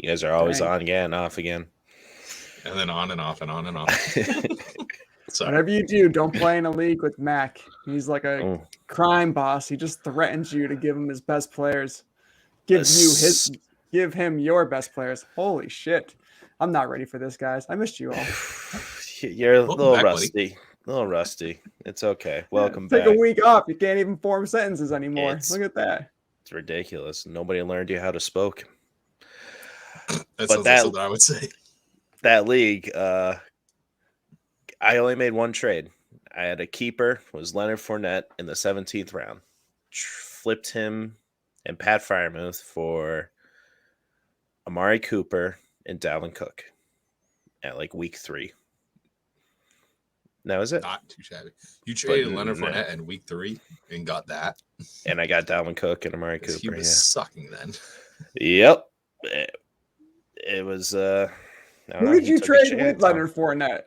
You guys are always on again, off again. And then on and off and on and off. Whatever you do, don't play in a league with Mac. He's like a crime boss. He just threatens you to give him his best players. Give him your best players. Holy shit. I'm not ready for this, guys. I missed you all. You're a little rusty. A little rusty. It's okay. Welcome back. Take a week off. You can't even form sentences anymore. Look at that. It's ridiculous. Nobody learned you how to spoke. That's something I would say. That league, I only made one trade. I had a keeper, was Leonard Fournette in the 17th round. Flipped him and Pat Freiermuth for Amari Cooper and Dalvin Cook at like week 3. That was it. Not too shabby. You traded Leonard Fournette in week 3 and got that. And I got Dalvin Cook and Amari Cooper. He was sucking then. Yep. It was who did you trade with Leonard Fournette?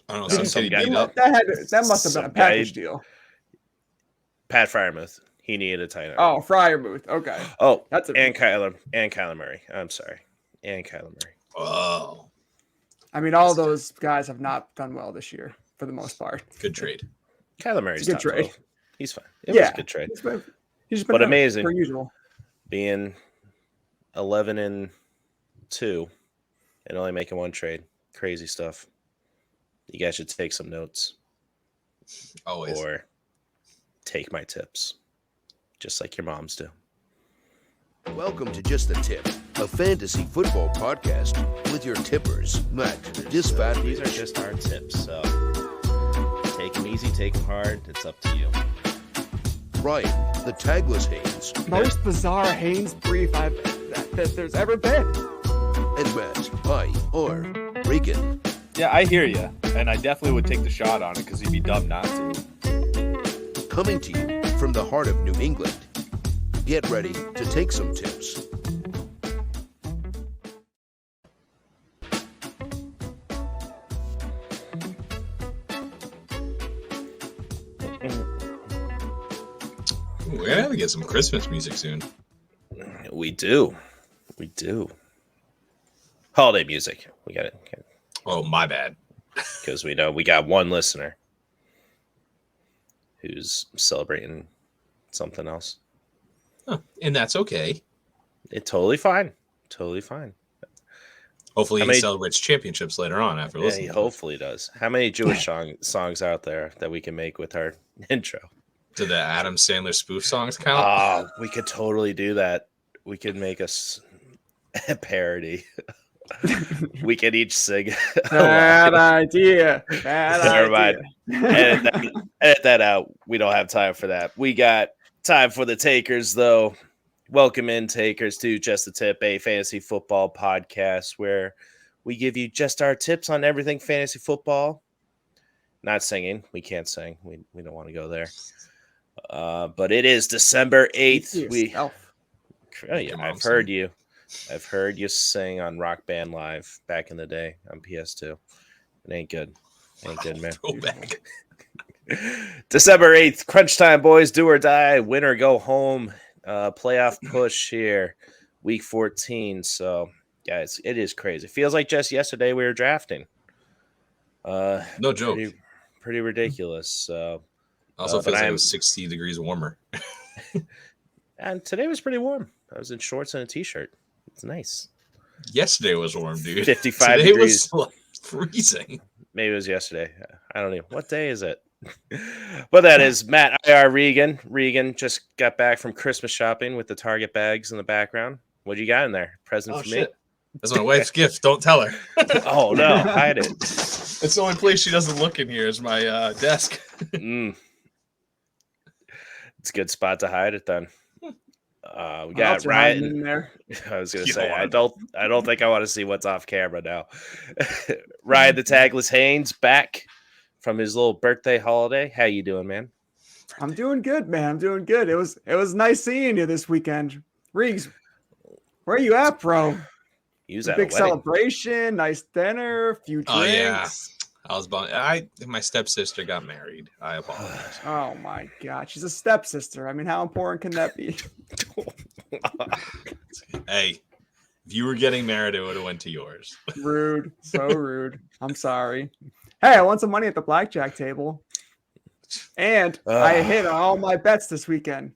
I don't know. Some guy that must have been a package deal. Pat Freiermuth. He needed a tight end. Oh, Freiermuth. Okay. Oh, and Kyler Murray. I'm sorry. And Kyler Murray. Oh. I mean, all those guys have not done well this year for the most part. Good trade. Kyler Murray's a good trade. 12. He's fine. It was a good trade. He's been amazing. Per usual. Being 11-2 and only making one trade. Crazy stuff. You guys should take some notes. Always. Or take my tips. Just like your moms do. Welcome to Just the Tip, a fantasy football podcast with your tippers, Matt, Disfat. These are just our tips, so take them easy, take them hard. It's up to you. Ryan, the tagless Haynes. Most bizarre Haynes brief that there's ever been. And Matt, I.R. Regan. Yeah, I hear you, and I definitely would take the shot on it because you'd be dumb not to. Coming to you from the heart of New England. Get ready to take some tips. We're gonna have to get some Christmas music soon. We do. Holiday music. We got it. Oh, my bad. Because we know we got one listener who's celebrating something else. Huh. And that's okay. It's totally fine. Totally fine. Hopefully he celebrates championships later on after listening. He hopefully does. How many Jewish songs out there that we can make with our intro? Do the Adam Sandler spoof songs count? We could totally do that. We could make a parody. We could each sing. Bad idea. Never mind. Edit that out. We don't have time for that. We got time for the takers, though. Welcome in, takers, to Just the Tip, a fantasy football podcast where we give you just our tips on everything fantasy football. Not singing. We can't sing. We don't want to go there. But it is December 8th. I've heard you. I've heard you sing on Rock Band Live back in the day on PS2. It ain't good. Ain't good, man. Go back. December 8th, crunch time, boys. Do or die. Win or go home. Playoff push here. Week 14. So, guys, it is crazy. Feels like just yesterday we were drafting. No joke. Pretty ridiculous. So, also feels like it was 60 degrees warmer. And today was pretty warm. I was in shorts and a t-shirt. It's nice. Yesterday was warm, dude. 55 today degrees. Was freezing. Maybe it was yesterday. I don't know. What day is it? But that is Matt I.R. Regan. Regan just got back from Christmas shopping with the Target bags in the background. What you got in there? Present for me? That's my wife's gift. Don't tell her. Oh, no. Hide it. It's the only place she doesn't look in here is my desk. It's a good spot to hide it then. We got Ryan in there. I was gonna say I don't think I want to see what's off camera now. Ryan the tagless Haynes back from his little birthday holiday. How you doing, man? I'm doing good, man. I'm doing good. It was nice seeing you this weekend. Riggs, where are you at, bro? You was at big a wedding. Celebration, nice dinner, few drinks. Oh yeah. I was bummed. My stepsister got married. I apologize. Oh my God, she's a stepsister. I mean, how important can that be? Hey, If you were getting married, it would have went to yours. Rude. So rude. I'm sorry. Hey, I won some money at the blackjack table. And I hit on all my bets this weekend.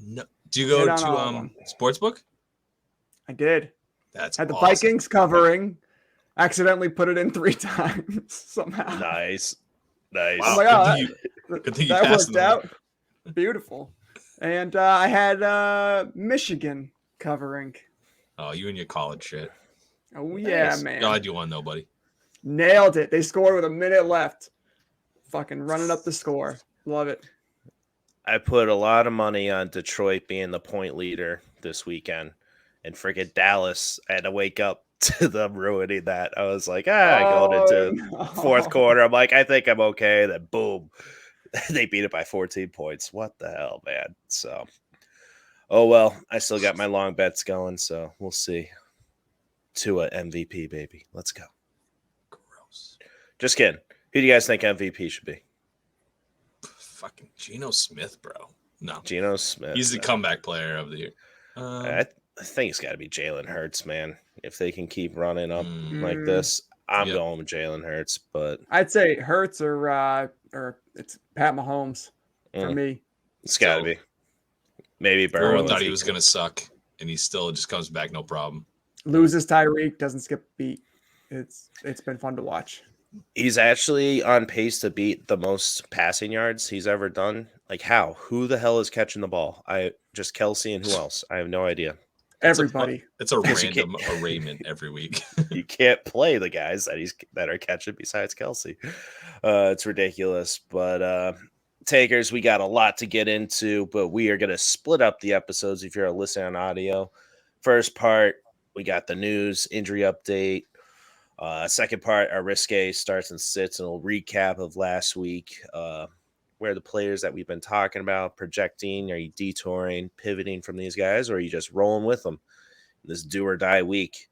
No. Do you go to Sportsbook? I did. Had the Vikings covering. Accidentally put it in 3 times somehow. Nice. Oh my God. That worked out. Beautiful. And I had Michigan covering. Oh, you and your college shit. Oh, yeah, man. God, you won, though, buddy. Nailed it. They scored with a minute left. Fucking running up the score. Love it. I put a lot of money on Detroit being the point leader this weekend. And friggin' Dallas, I had to wake up to them ruining that. I was like, going into fourth quarter. I'm like, I think I'm okay. Then boom. They beat it by 14 points. What the hell, man? So, oh well. I still got my long bets going, so we'll see. Tua MVP, baby. Let's go. Gross. Just kidding. Who do you guys think MVP should be? Fucking Geno Smith, bro. No. Geno Smith. He's the comeback player of the year. I think it's got to be Jalen Hurts, man. If they can keep running up like this, I'm going with Jalen Hurts. But I'd say Hurts or it's Pat Mahomes for me. It's got to be. Maybe Burrow. Everyone thought he was going to suck, and he still just comes back no problem. Loses Tyreek, doesn't skip a beat. It's been fun to watch. He's actually on pace to beat the most passing yards he's ever done. Like how? Who the hell is catching the ball? Just Kelsey and who else? I have no idea. Everybody. It's a random arraignment every week. You can't play the guys that are catching besides Kelsey. It's ridiculous. But takers, we got a lot to get into, but we are going to split up the episodes if you're listening on audio. First part, we got the news, injury update. Second part, our Risque starts and sits, and a little recap of last week. Where the players that we've been talking about, projecting, are you detouring, pivoting from these guys, or are you just rolling with them in this do or die week?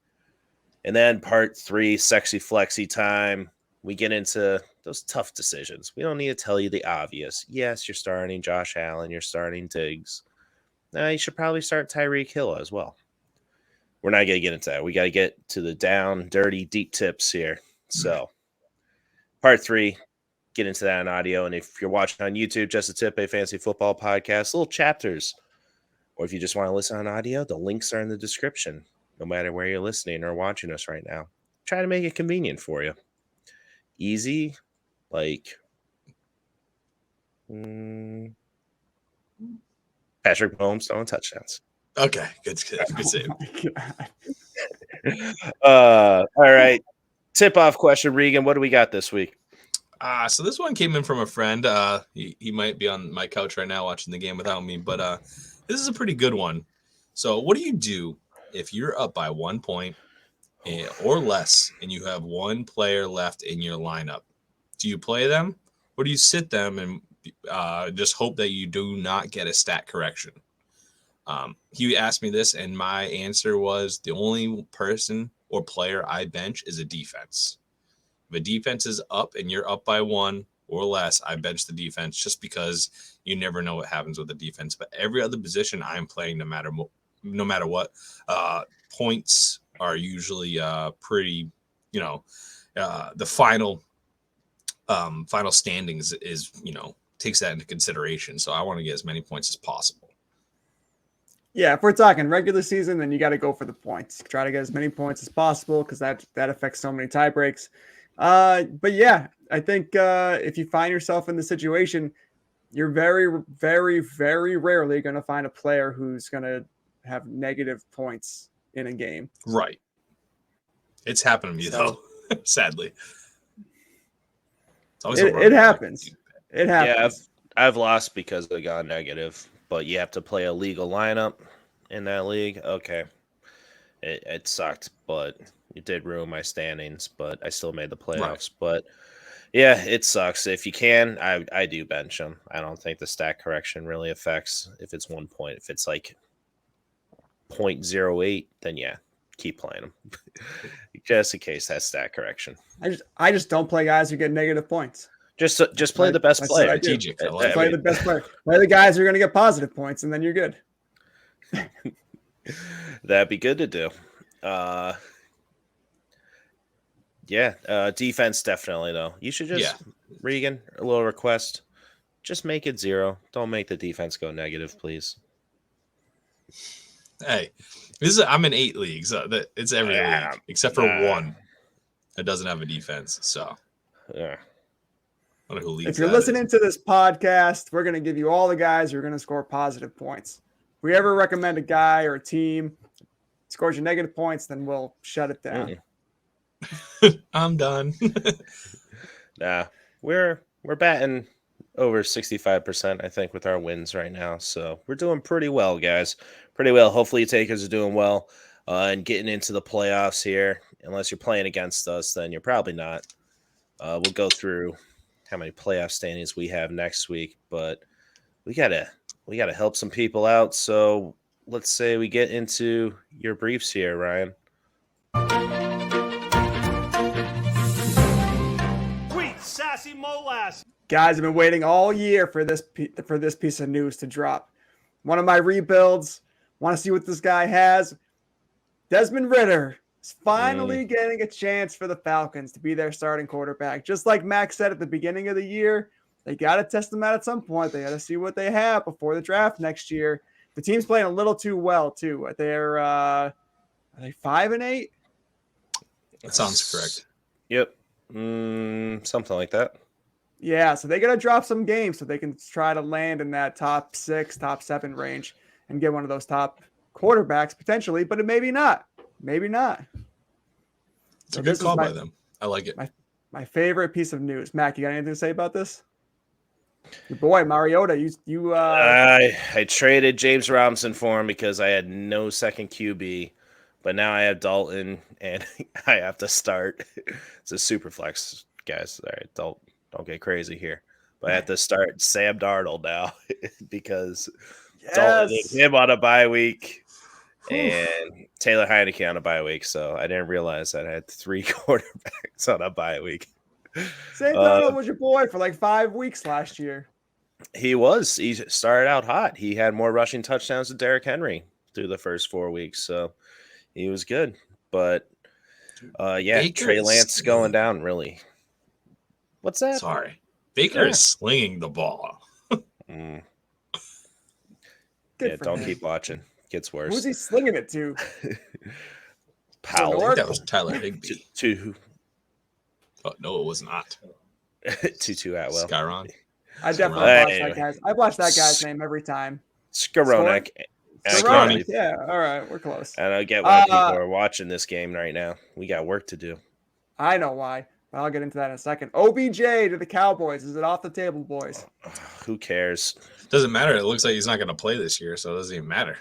And then part 3, sexy flexy time. We get into those tough decisions. We don't need to tell you the obvious. Yes, you're starting Josh Allen, you're starting Diggs. Now you should probably start Tyreek Hill as well. We're not going to get into that. We got to get to the down, dirty, deep tips here. So, part 3, get into that on audio. And if you're watching on YouTube, Just a Tip, a fantasy football podcast, little chapters. Or if you just want to listen on audio, the links are in the description, no matter where you're listening or watching us right now. Try to make it convenient for you. Easy, like Patrick Mahomes throwing touchdowns. Okay, good save. All right. Tip-off question, Regan. What do we got this week? So this one came in from a friend. He might be on my couch right now watching the game without me, but this is a pretty good one. So what do you do if you're up by 1 point or less and you have one player left in your lineup? Do you play them or do you sit them and just hope that you do not get a stat correction? He asked me this, and my answer was the only person or player I bench is a defense. If a defense is up and you're up by 1 or less, I bench the defense just because you never know what happens with the defense. But every other position I'm playing, no matter what, points are usually pretty. The final standings is takes that into consideration. So I want to get as many points as possible. Yeah, if we're talking regular season, then you got to go for the points. Try to get as many points as possible because that affects so many tie breaks. But yeah, I think if you find yourself in the situation, you're very, very, very rarely going to find a player who's going to have negative points in a game. Right. It's happened to me, though, sadly. It happens. It happens. Yeah, I've lost because I got negative, but you have to play a legal lineup in that league. Okay. It sucked, but it did ruin my standings, but I still made the playoffs. Right. But yeah, it sucks. If you can, I do bench them. I don't think the stat correction really affects if it's 1 point. If it's like 0.08, then yeah, keep playing them. Just in case that stat correction. I just don't play guys who get negative points. Just play the best player. Strategic. Play the best player. Play the guys who are going to get positive points, and then you're good. That'd be good to do. Defense definitely though. You should just Regan, a little request. Just make it 0. Don't make the defense go negative, please. Hey, I'm in 8 leagues. It's every league except for one that doesn't have a defense. So, yeah. I don't know who leagues if you're listening to this podcast, we're going to give you all the guys who are going to score positive points. If we ever recommend a guy or a team scores you negative points, then we'll shut it down. I'm done. We're batting over 65%, I think, with our wins right now. So we're doing pretty well, guys. Pretty well. Hopefully Takers are doing well and getting into the playoffs here. Unless you're playing against us, then you're probably not. We'll go through how many playoff standings we have next week, but we gotta help some people out. So let's say we get into your briefs here, Ryan. Sweet sassy molasses. Guys, I've been waiting all year for this piece of news to drop. One of my rebuilds. Want to see what this guy has. Desmond Ridder is finally getting a chance for the Falcons to be their starting quarterback. Just like Max said at the beginning of the year, they got to test them out at some point. They got to see what they have before the draft next year. The team's playing a little too well, too. They're are they 5-8? That sounds correct. Yep. Something like that. Yeah, so they got to drop some games so they can try to land in that top 6, top 7 range and get one of those top quarterbacks potentially, but maybe not. Maybe not. It's a good call by them. I like it. My favorite piece of news. Mac, you got anything to say about this? Your boy Mariota, I traded James Robinson for him because I had no second QB, but now I have Dalton and I have to start. It's a super flex, guys. All right, don't get crazy here. But I have to start Sam Darnold now because Dalton and him on a bye week and Taylor Heineke on a bye week. So I didn't realize that I had 3 quarterbacks on a bye week. Sam Darnold was your boy for like 5 weeks last year. He started out hot. He had more rushing touchdowns than Derrick Henry through the first 4 weeks. So he was good. But Trey Lance going down really. What's that? Sorry. Baker is slinging the ball. Don't keep watching. Gets worse. Who's he slinging it to? Powell. I think that was Tyler Higbee. To Oh, no, it was not. Tutu Atwell. Skyron. I definitely watched that guy's. I watched that guy's name every time. Skowronek. Yeah, all right, we're close. I don't get why people are watching this game right now. We got work to do. I know why. But I'll get into that in a second. OBJ to the Cowboys. Is it off the table, boys? Who cares? Doesn't matter. It looks like he's not going to play this year, so it doesn't even matter.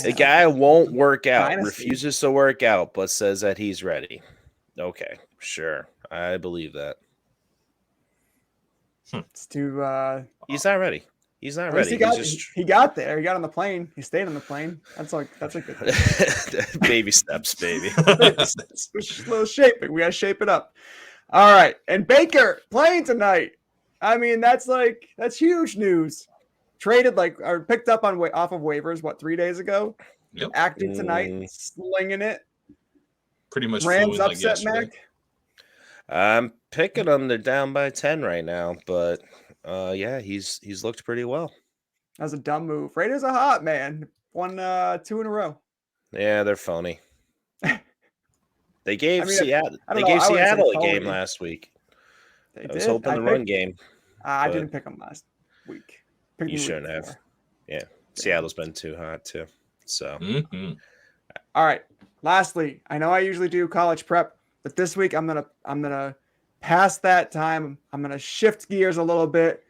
The guy won't work out, refuses to work out, but says that he's ready. Okay, sure. I believe that. It's too. He's not ready. He's not ready. He got there. He got on the plane. He stayed on the plane. That's a good thing. Baby steps, baby. Just a little shaping. We got to shape it up. All right. And Baker playing tonight. I mean, that's huge news. Traded or picked up off of waivers, 3 days ago? Yep. Acting tonight, slinging it. Pretty much Rams like upset, Mac? I'm picking them. They're down by 10 right now, but he's looked pretty well. That was a dumb move. Raiders are hot, man. Won 2 in a row. Yeah, they're phony. They gave Seattle a game last week. I was hoping the run game. I didn't pick them last week. You shouldn't have. Yeah, Seattle's been too hot too. So, All right. Lastly, I know I usually do college prep, but this week I'm gonna pass that time. I'm gonna shift gears a little bit,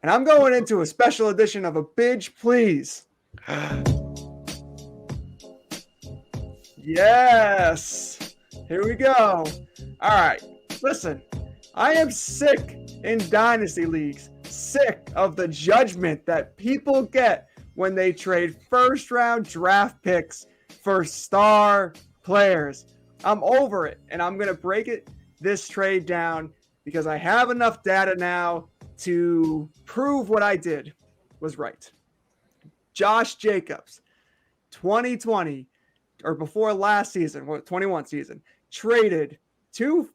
and I'm going into a special edition of a Bidge Please. Yes. Here we go. All right. Listen, I am sick in dynasty leagues. Sick of the judgment that people get when they trade first-round draft picks for star players. I'm over it, and I'm going to break this trade down because I have enough data now to prove what I did was right. Josh Jacobs, 2020 or before last season, 21 season, traded 2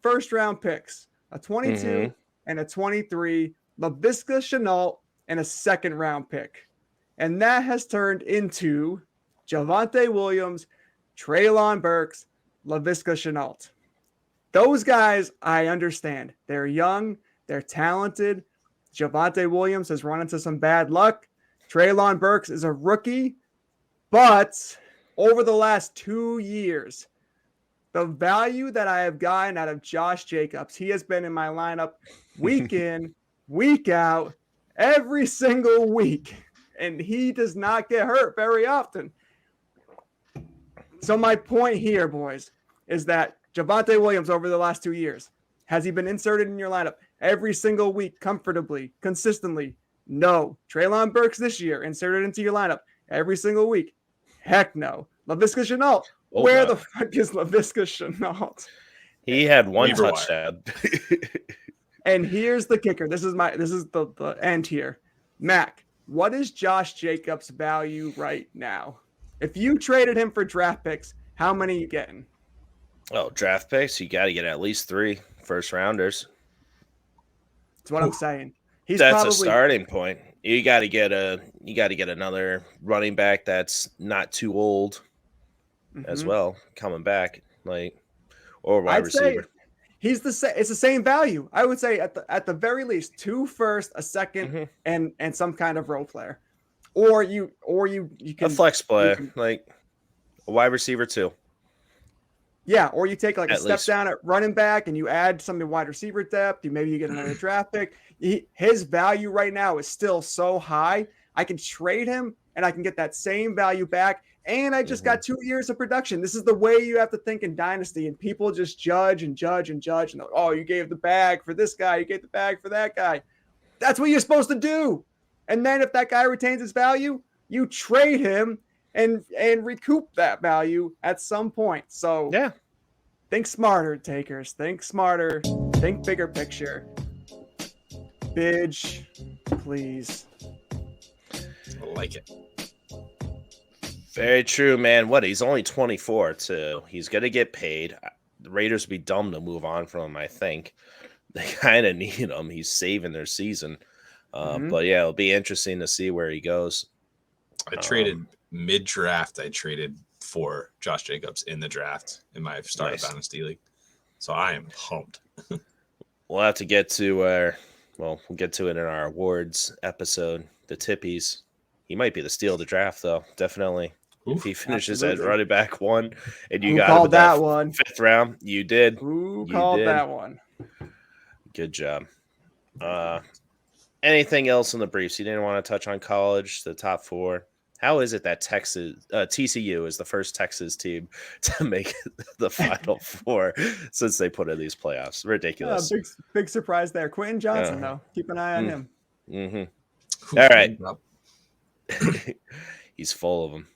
first-round picks, a 22 and a 23, Laviska Shenault, and a second-round pick. And that has turned into Javonte Williams, Treylon Burks, Laviska Shenault. Those guys, I understand. They're young. They're talented. Javonte Williams has run into some bad luck. Treylon Burks is a rookie. But over the last 2 years, the value that I have gotten out of Josh Jacobs, he has been in my lineup week in, week out, every single week. And he does not get hurt very often. So my point here, boys, is that Javonte Williams over the last 2 years, has he been inserted in your lineup every single week comfortably, consistently? No. Treylon Burks this year inserted into your lineup every single week? Heck no. Laviska Shenault. Where the fuck is Laviska Shenault? He had one touchdown. And here's the kicker. This is the end here. Mac, what is Josh Jacobs' value right now? If you traded him for draft picks, how many are you getting? Oh, draft picks, you got to get at least 3 first rounders. That's what I'm saying. That's a starting point. You got to get another running back that's not too old as well, coming back, or wide receiver. It's the same value. I would say at the very least 2 first, a second, and some kind of role player, or you can a flex player, like a wide receiver too. Yeah, or you take a step down at running back and you add some wide receiver depth. Maybe you get another draft pick. His value right now is still so high. I can trade him and I can get that same value back. And I just got 2 years of production. This is the way you have to think in Dynasty. And people just judge. And oh, you gave the bag for this guy. You gave the bag for that guy. That's what you're supposed to do. And then if that guy retains his value, you trade him and recoup that value at some point. So yeah, think smarter, takers. Think smarter. Think bigger picture. Bidge, please. I like it. Very true, man. He's only 24 too. He's gonna get paid. The Raiders would be dumb to move on from him. I think they kind of need him. He's saving their season. But yeah, it'll be interesting to see where he goes. I traded mid-draft. I traded for Josh Jacobs in the draft in my startup Dynasty League. So I am pumped. We'll have to get to we'll get to it in our awards episode. The Tippies. He might be the steal of the draft, though. Definitely. If he finishes at running back 1 and you got him that one 5th round, you did. Who called that one? Good job. Anything else in the briefs? You didn't want to touch on college, the top 4. How is it that TCU is the first Texas team to make the Final Four since they put in these playoffs? Ridiculous. Big surprise there. Quentin Johnson, though. Keep an eye on him. Mm-hmm. All right. He's full of them.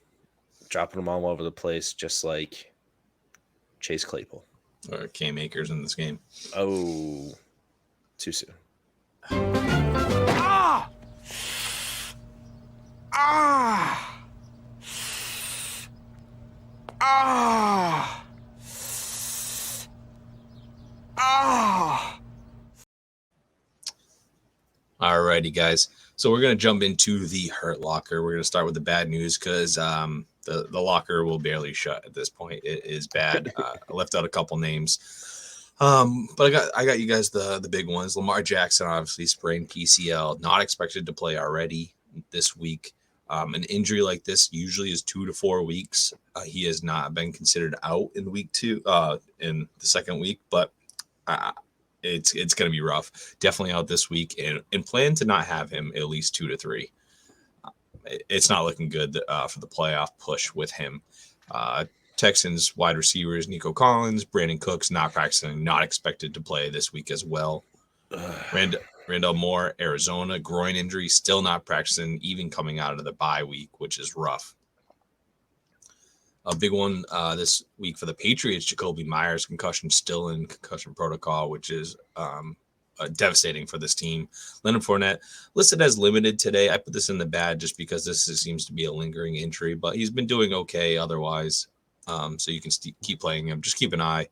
Dropping them all over the place, just like Chase Claypool. Or Cam Akers in this game. Oh, too soon. All righty, guys. So we're going to jump into the Hurt Locker. We're going to start with the bad news because the locker will barely shut at this point. It is bad. I left out a couple names. But I got you guys the big ones. Lamar Jackson obviously sprained PCL, not expected to play already this week. An injury like this usually is 2 to 4 weeks. He has not been considered out in week 2, in the second week, but it's going to be rough. Definitely out this week, and plan to not have him at least 2 to 3. It's not looking good for the playoff push with him. Texans wide receivers Nico Collins, Brandon Cooks not practicing, not expected to play this week as well. Randall Moore, Arizona, groin injury, still not practicing, even coming out of the bye week, which is rough. A big one this week for the Patriots, Jacoby Myers, concussion still in concussion protocol, which is devastating for this team. Leonard Fournette listed as limited today. I put this in the bad just because this seems to be a lingering injury, but he's been doing okay otherwise. So you can keep playing him. Just keep an eye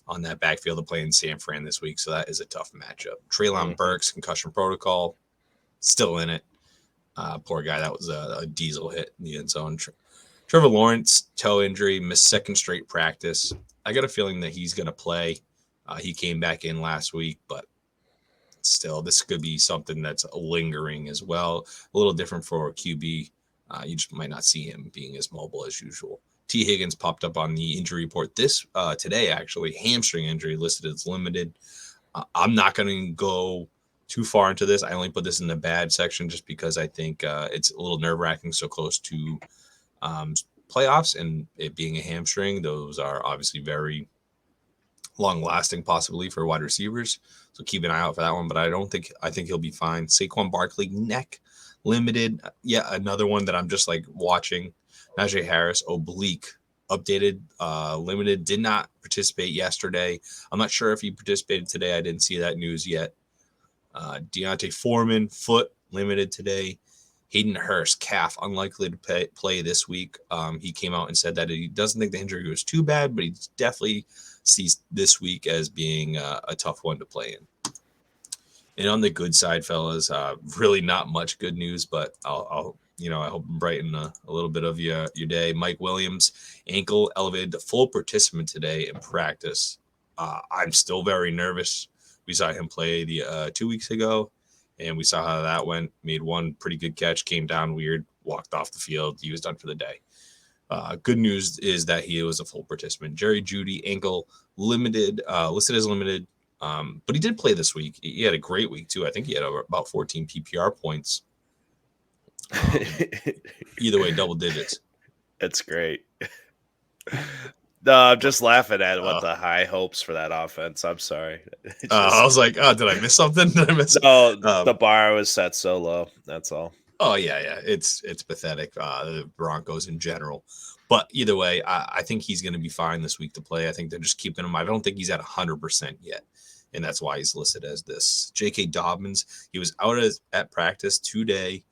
on that backfield. They're playing San Fran this week, so that is a tough matchup. Treylon Burks, concussion protocol, still in it. Poor guy. That was a diesel hit in the end zone. Trevor Lawrence, toe injury, missed second straight practice. I got a feeling that he's going to play. He came back in last week, but still, this could be something that's lingering as well. A little different for QB. You just might not see him being as mobile as usual. T. Higgins popped up on the injury report today, actually. Hamstring injury listed as limited. I'm not going to go too far into this. I only put this in the bad section just because I think it's a little nerve-wracking so close to playoffs, and it being a hamstring. Those are obviously very long-lasting, possibly for wide receivers. So keep an eye out for that one. But I think he'll be fine. Saquon Barkley, neck limited. Yeah, another one that I'm just like watching. Najee Harris, oblique, updated, limited. Did not participate yesterday. I'm not sure if he participated today. I didn't see that news yet. Deontay Foreman, foot, limited today. Hayden Hurst, calf, unlikely to play this week. He came out and said that he doesn't think the injury was too bad, but he definitely sees this week as being a tough one to play in. And on the good side, fellas, really not much good news, but I'll I hope brighten a little bit of your day. Mike Williams, ankle elevated to full participant today in practice. I'm still very nervous. We saw him play the 2 weeks ago, and we saw how that went. Made one pretty good catch, came down weird, walked off the field. He was done for the day. Good news is that he was a full participant. Jerry Jeudy, ankle limited, listed as limited, but he did play this week. He had a great week, too. I think he had about 14 PPR points. Either way, double digits. That's great. No, I'm just laughing at what the high hopes for that offense. I'm sorry. I was like, oh, did I miss something? No, the bar was set so low. That's all. Oh, yeah. It's pathetic, the Broncos in general. But either way, I think he's going to be fine this week to play. I think they're just keeping him. I don't think he's at 100% yet, and that's why he's listed as this. J.K. Dobbins, he was out at practice today.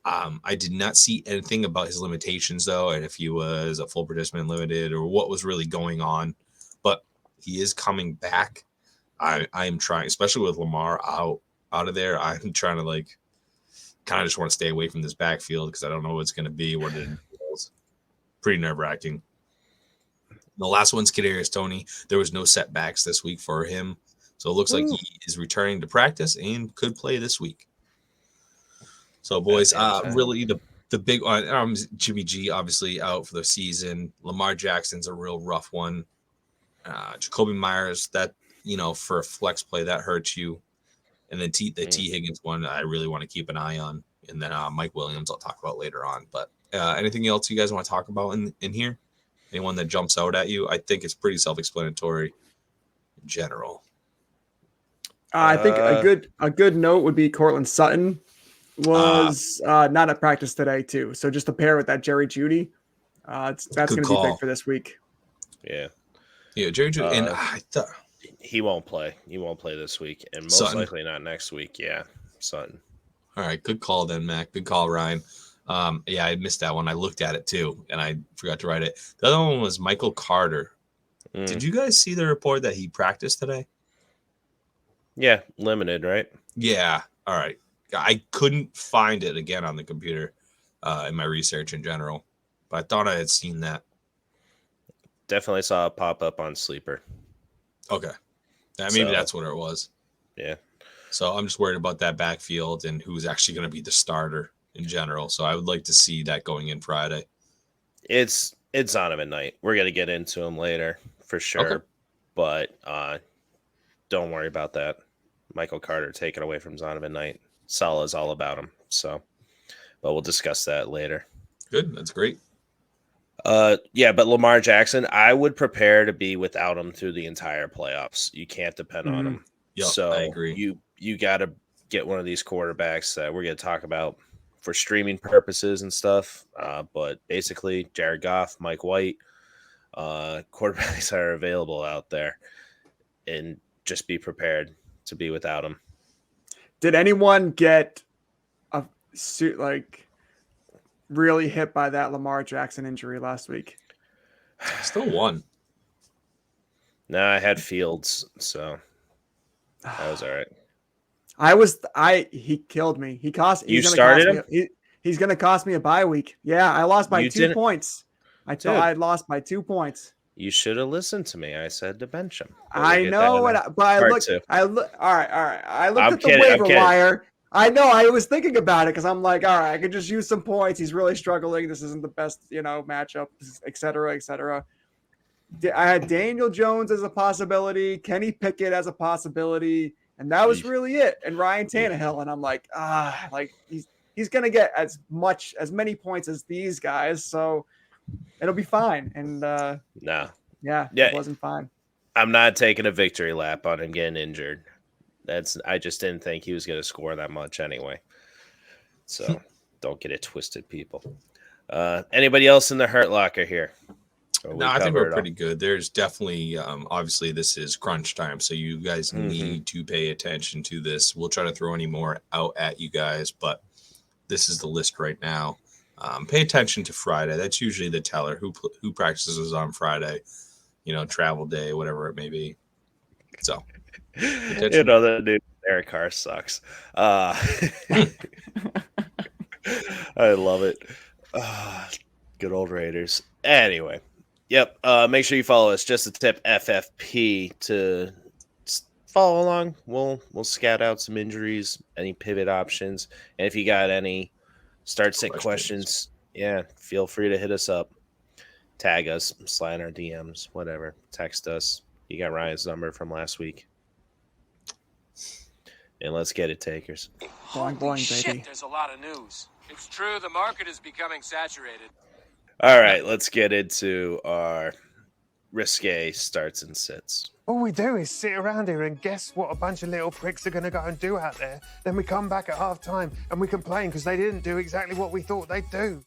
I did not see anything about his limitations, though, and if he was a full participant limited or what was really going on. But he is coming back. I am trying, especially with Lamar out of there, I'm trying to, kind of just want to stay away from this backfield because I don't know what it's going to be, what it involves. Pretty nerve-wracking. The last one's Kadarius Toney. There was no setbacks this week for him. So it looks like he is returning to practice and could play this week. So, boys, really the big one, Jimmy G obviously out for the season. Lamar Jackson's a real rough one. Jacoby Myers, that, for a flex play, that hurts you. And then T Higgins one, I really want to keep an eye on. And then Mike Williams, I'll talk about later on. But anything else you guys want to talk about in here? Anyone that jumps out at you? I think it's pretty self-explanatory in general. I think a good note would be Cortland Sutton was not at practice today too. So just to pair with that Jerry Jeudy, that's going to be big for this week. Yeah, Jerry Jeudy, and I thought he won't play. He won't play this week, and most Sutton. likely not next week. Yeah, Sutton. All right, good call then, Mac. Good call, Ryan. I missed that one. I looked at it too, and I forgot to write it. The other one was Michael Carter. Did you guys see the report that he practiced today? Yeah, limited, right? Yeah. All right. I couldn't find it again on the computer in my research in general, but I thought I had seen that. Definitely saw it pop up on Sleeper. Okay. Maybe that's what it was. Yeah. So I'm just worried about that backfield and who's actually going to be the starter in general. So I would like to see that going in Friday. It's on him at night. We're going to get into him later for sure. Okay. But don't worry about that. Michael Carter taken away from Zonovan Knight. Salah's all about him. So, but we'll discuss that later. Good. That's great. Yeah, but Lamar Jackson, I would prepare to be without him through the entire playoffs. You can't depend on him. Yep, so I agree. You got to get one of these quarterbacks that we're going to talk about for streaming purposes and stuff. But basically, Jared Goff, Mike White, quarterbacks are available out there, and just be prepared to be without him. Did anyone get a suit really hit by that Lamar Jackson injury last week? Still won. No, I had Fields, so that was all right. He killed me. You started him? He's gonna cost me a bye week. Yeah, I lost by 2 points. I lost by 2 points. You should have listened to me. I said to bench him. I know but I looked all right. I looked at the waiver wire. I know. I was thinking about it because I'm like, all right, I could just use some points. He's really struggling. This isn't the best, matchup, et cetera, et cetera. I had Daniel Jones as a possibility, Kenny Pickett as a possibility, and that was really it. And Ryan Tannehill, and I'm like, he's gonna get as many points as these guys, so it'll be fine. And it wasn't fine. I'm not taking a victory lap on him getting injured. I just didn't think he was going to score that much anyway. So don't get it twisted, people. Anybody else in the hurt locker here? No, I think we're pretty good. There's definitely, obviously, this is crunch time, so you guys need to pay attention to this. We'll try to throw any more out at you guys, but this is the list right now. Pay attention to Friday. That's usually the teller. Who practices on Friday? Travel day, whatever it may be. So. The dude Eric Carr sucks. I love it. Good old Raiders. Anyway, yep. Make sure you follow us. Just a tip, FFP, to follow along. We'll scout out some injuries, any pivot options, and if you got any start-sit questions, feel free to hit us up. Tag us, slide our DMs, whatever. Text us. You got Ryan's number from last week. And let's get it, takers. Boing, boing, baby. There's a lot of news. It's true, the market is becoming saturated. All right, let's get into our risque starts and sits. All we do is sit around here and guess what a bunch of little pricks are going to go and do out there. Then we come back at half-time and we complain because they didn't do exactly what we thought they'd do.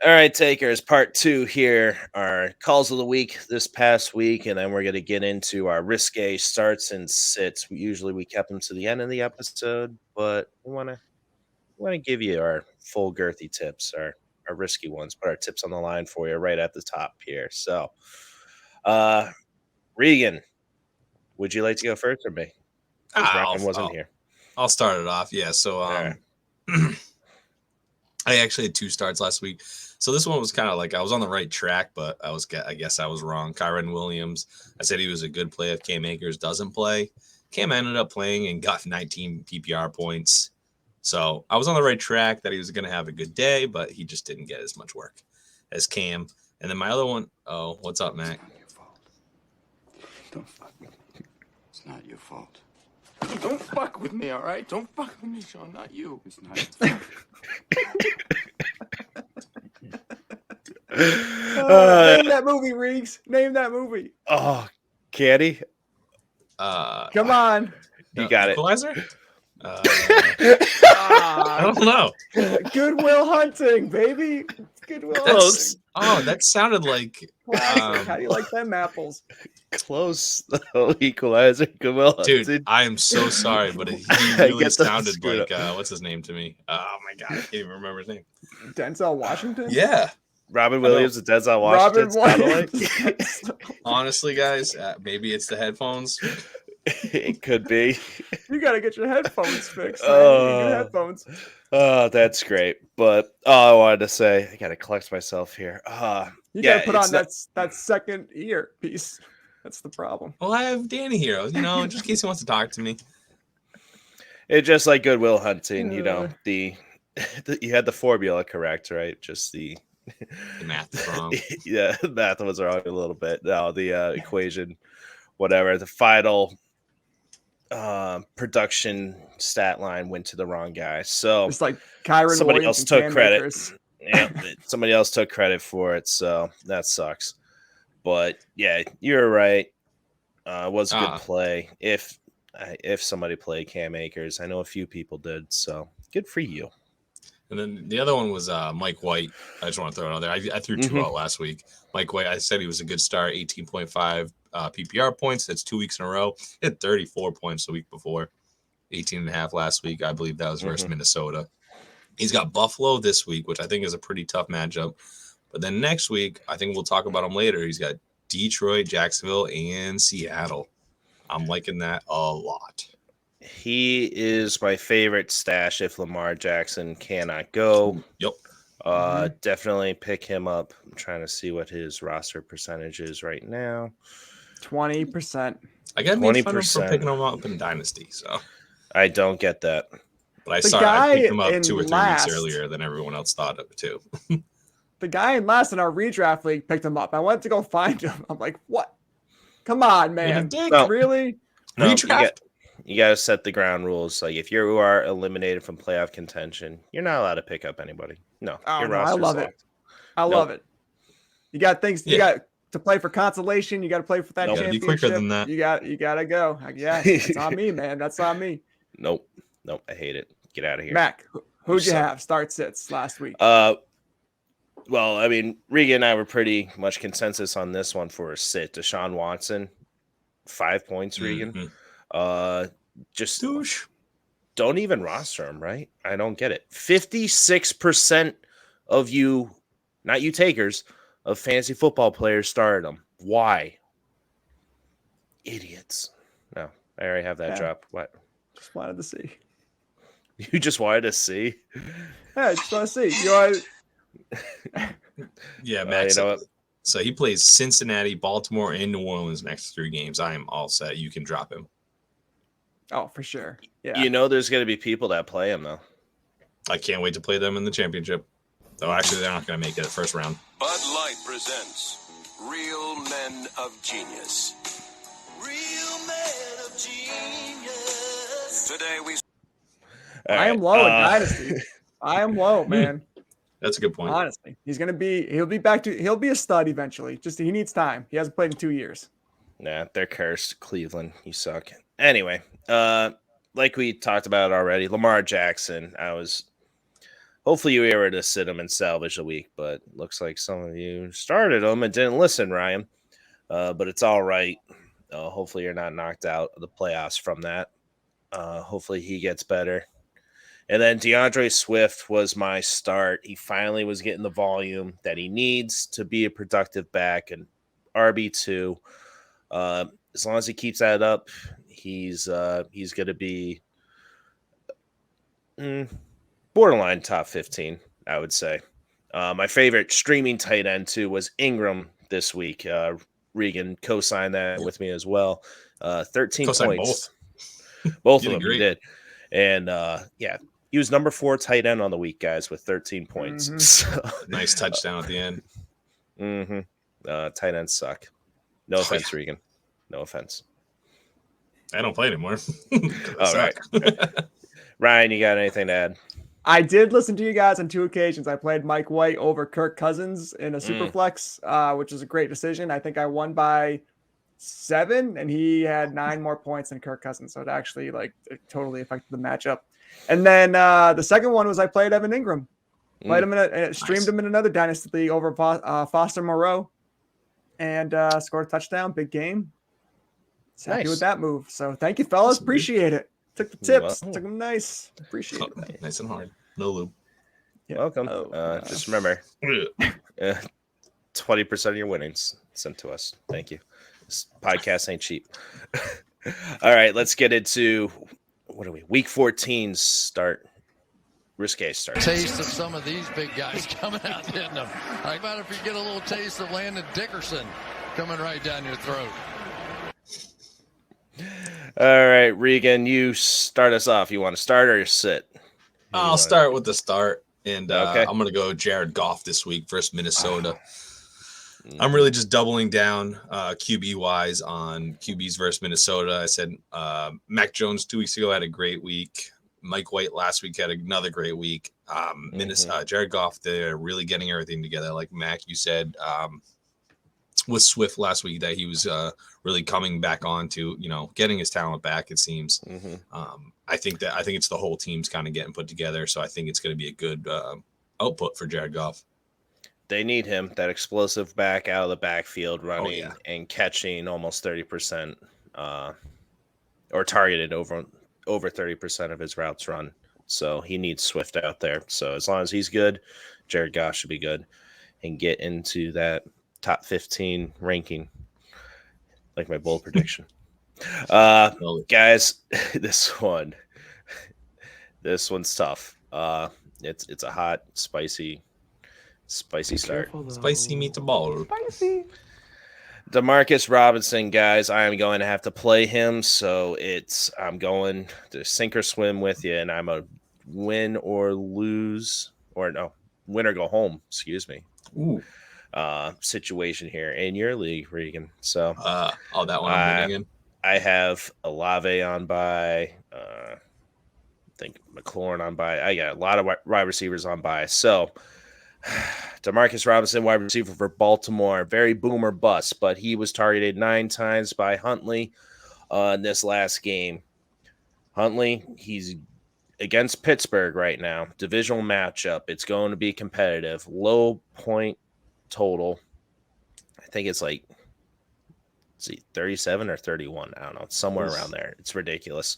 All right, takers, part 2 here. Our calls of the week this past week, and then we're going to get into our risque starts and sits. Usually we kept them to the end of the episode, but we want to give you our full girthy tips, our risky ones, put our tips on the line for you right at the top here. So, Regan, would you like to go first or me? Ryan wasn't here. I'll start it off. Yeah, so I actually had 2 starts last week. So this one was kind of like I was on the right track, but I guess I was wrong. Kyren Williams, I said he was a good play if Cam Akers doesn't play. Cam ended up playing and got 19 PPR points. So I was on the right track that he was going to have a good day, but he just didn't get as much work as Cam. And then my other one, what's up, Mac? It's not your fault. Don't fuck with me. It's not your fault. Don't fuck with me, all right? Don't fuck with me, Sean, not you. It's not your fault. Name that movie, Riggs. Name that movie. Oh, Caddy. Come on. You got Equalizer? I don't know. Good Will Hunting, baby. Good Will Hunting. Oh, that sounded like. How do you like them apples? Close. Equalizer. Good Will Hunting. Dude, I am so sorry, but he really sounded like what's his name to me? Oh my god, I can't even remember his name. Denzel Washington. Yeah. Robin Williams and Denzel Washington. Honestly, guys, maybe it's the headphones. It could be. You got to get your headphones fixed. Your headphones. Oh, that's great. But I wanted to say, I got to collect myself here. You got to put on that second earpiece. That's the problem. Well, I have Danny here, just in case he wants to talk to me. It's just like Good Will Hunting, you had the formula correct, right? Just the math is wrong. Yeah, the math was wrong a little bit. No, the equation, whatever. The final production stat line went to the wrong guy. So it's like Kyren somebody Williams else took Cam credit. Akers. Yeah, somebody else took credit for it. So that sucks. But yeah, you're right. It was a good play. If somebody played Cam Akers, I know a few people did. So good for you. And then the other one was Mike White. I just want to throw it out there. I threw 2 out last week. Mike White, I said he was a good start, 18.5 PPR points. That's 2 weeks in a row. He had 34 points the week before, 18.5 last week. I believe that was versus Minnesota. He's got Buffalo this week, which I think is a pretty tough matchup. But then next week, I think we'll talk about him later. He's got Detroit, Jacksonville, and Seattle. I'm liking that a lot. He is my favorite stash if Lamar Jackson cannot go. Yep. Definitely pick him up. I'm trying to see what his roster percentage is right now. 20%. I got made fun of for picking him up in Dynasty, so I don't get that. But I picked him up 2 or 3 weeks earlier than everyone else thought of it too. The guy in last in our redraft league picked him up. I went to go find him. I'm like, what? Come on, man. No. Really? No, you got to set the ground rules. Like if you are eliminated from playoff contention, you're not allowed to pick up anybody. No, I love it. I love it. You got things. You got to play for consolation. You got to play for that championship. Be quicker than that. You got to go. Yeah, it's on me, man. That's on me. Nope. I hate it. Get out of here. Mac, who'd you have start sits last week? Well, I mean, Regan and I were pretty much consensus on this one for a sit. Deshaun Watson, 5 points, Regan. Just don't even roster him, right? I don't get it. 56% of you, not you takers, of fantasy football players started him. Why? Idiots. No, I already have that drop. What? Just wanted to see. You just wanted to see? Yeah, I just want to see. Yeah, Max. You know so he plays Cincinnati, Baltimore, and New Orleans next 3 games. I am all set. You can drop him. Oh, for sure. Yeah. You know there's going to be people that play him, though. I can't wait to play them in the championship. Oh, actually, they're not going to make it first round. Bud Light presents Real Men of Genius. Real Men of Genius. Today we... I am low in Dynasty. I am low, man. That's a good point. Honestly, he'll be a stud eventually. Just he needs time. He hasn't played in 2 years. Nah, they're cursed. Cleveland, you suck. Anyway, like we talked about already, Lamar Jackson. Hopefully you were able to sit him and salvage a week, but looks like some of you started him and didn't listen, Ryan. But it's all right. Hopefully you're not knocked out of the playoffs from that. Hopefully he gets better. And then D'Andre Swift was my start. He finally was getting the volume that he needs to be a productive back and RB2. As long as he keeps that up, he's going to be borderline top 15, I would say. My favorite streaming tight end, too, was Engram this week. Regan co-signed that with me as well. 13 points. Both of them he did. And, he was number 4 tight end on the week, guys, with 13 points. Mm-hmm. So, nice touchdown at the end. Tight ends suck. No offense, Regan. No offense. I don't play anymore. All right. Ryan, you got anything to add? I did listen to you guys on 2 occasions. I played Mike White over Kirk Cousins in a super flex, which is a great decision. I think I won by 7, and he had 9 more points than Kirk Cousins. So it actually it totally affected the matchup. And then the second one was I played Evan Engram. Played him streamed him in another dynasty league over Foster Moreau, and scored a touchdown. Big game. Happy with that move. So thank you, fellas. Appreciate it. Took the tips. Took them nice. Appreciate it. Nice and hard. No lube. Yeah. Welcome. Just remember, 20% of your winnings sent to us. Thank you. This podcast ain't cheap. All right, let's get into Week 14 start. Risque start. Taste of some of these big guys coming out, didn't them? How about if you get a little taste of Landon Dickerson coming right down your throat? All right, Regan, you start us off. You want to start or sit? I'll start with the start, and I'm going to go Jared Goff this week versus Minnesota. I'm really just doubling down QB-wise on QBs versus Minnesota. I said Mac Jones 2 weeks ago had a great week. Mike White last week had another great week. Minnesota, Jared Goff, they're really getting everything together. Like Mac, you said with Swift last week that he was really coming back on to, getting his talent back, it seems. I think it's the whole team's kind of getting put together. So I think it's going to be a good output for Jared Goff. They need him, that explosive back out of the backfield running and catching almost 30% or targeted over 30% of his routes run. So he needs Swift out there. So as long as he's good, Jared Goff should be good. and get into that top 15 ranking, like my bold prediction. Guys, this one's tough. It's a hot, spicy start. Spicy meatball. Spicy. Demarcus Robinson, guys, I am going to have to play him, so I'm going to sink or swim with you, and I'm a win or lose, or no, win or go home. Excuse me. Ooh. Situation here in your league, Regan. So, that one I'm winning in. I have Olave on bye. I think McLaurin on bye. I got a lot of wide receivers on bye. So, Demarcus Robinson, wide receiver for Baltimore, very boomer bust, but he was targeted 9 times by Huntley in this last game. Huntley, he's against Pittsburgh right now. Divisional matchup. It's going to be competitive. Low point total. I think it's like 37 or 31. I don't know. It's somewhere around there. It's ridiculous.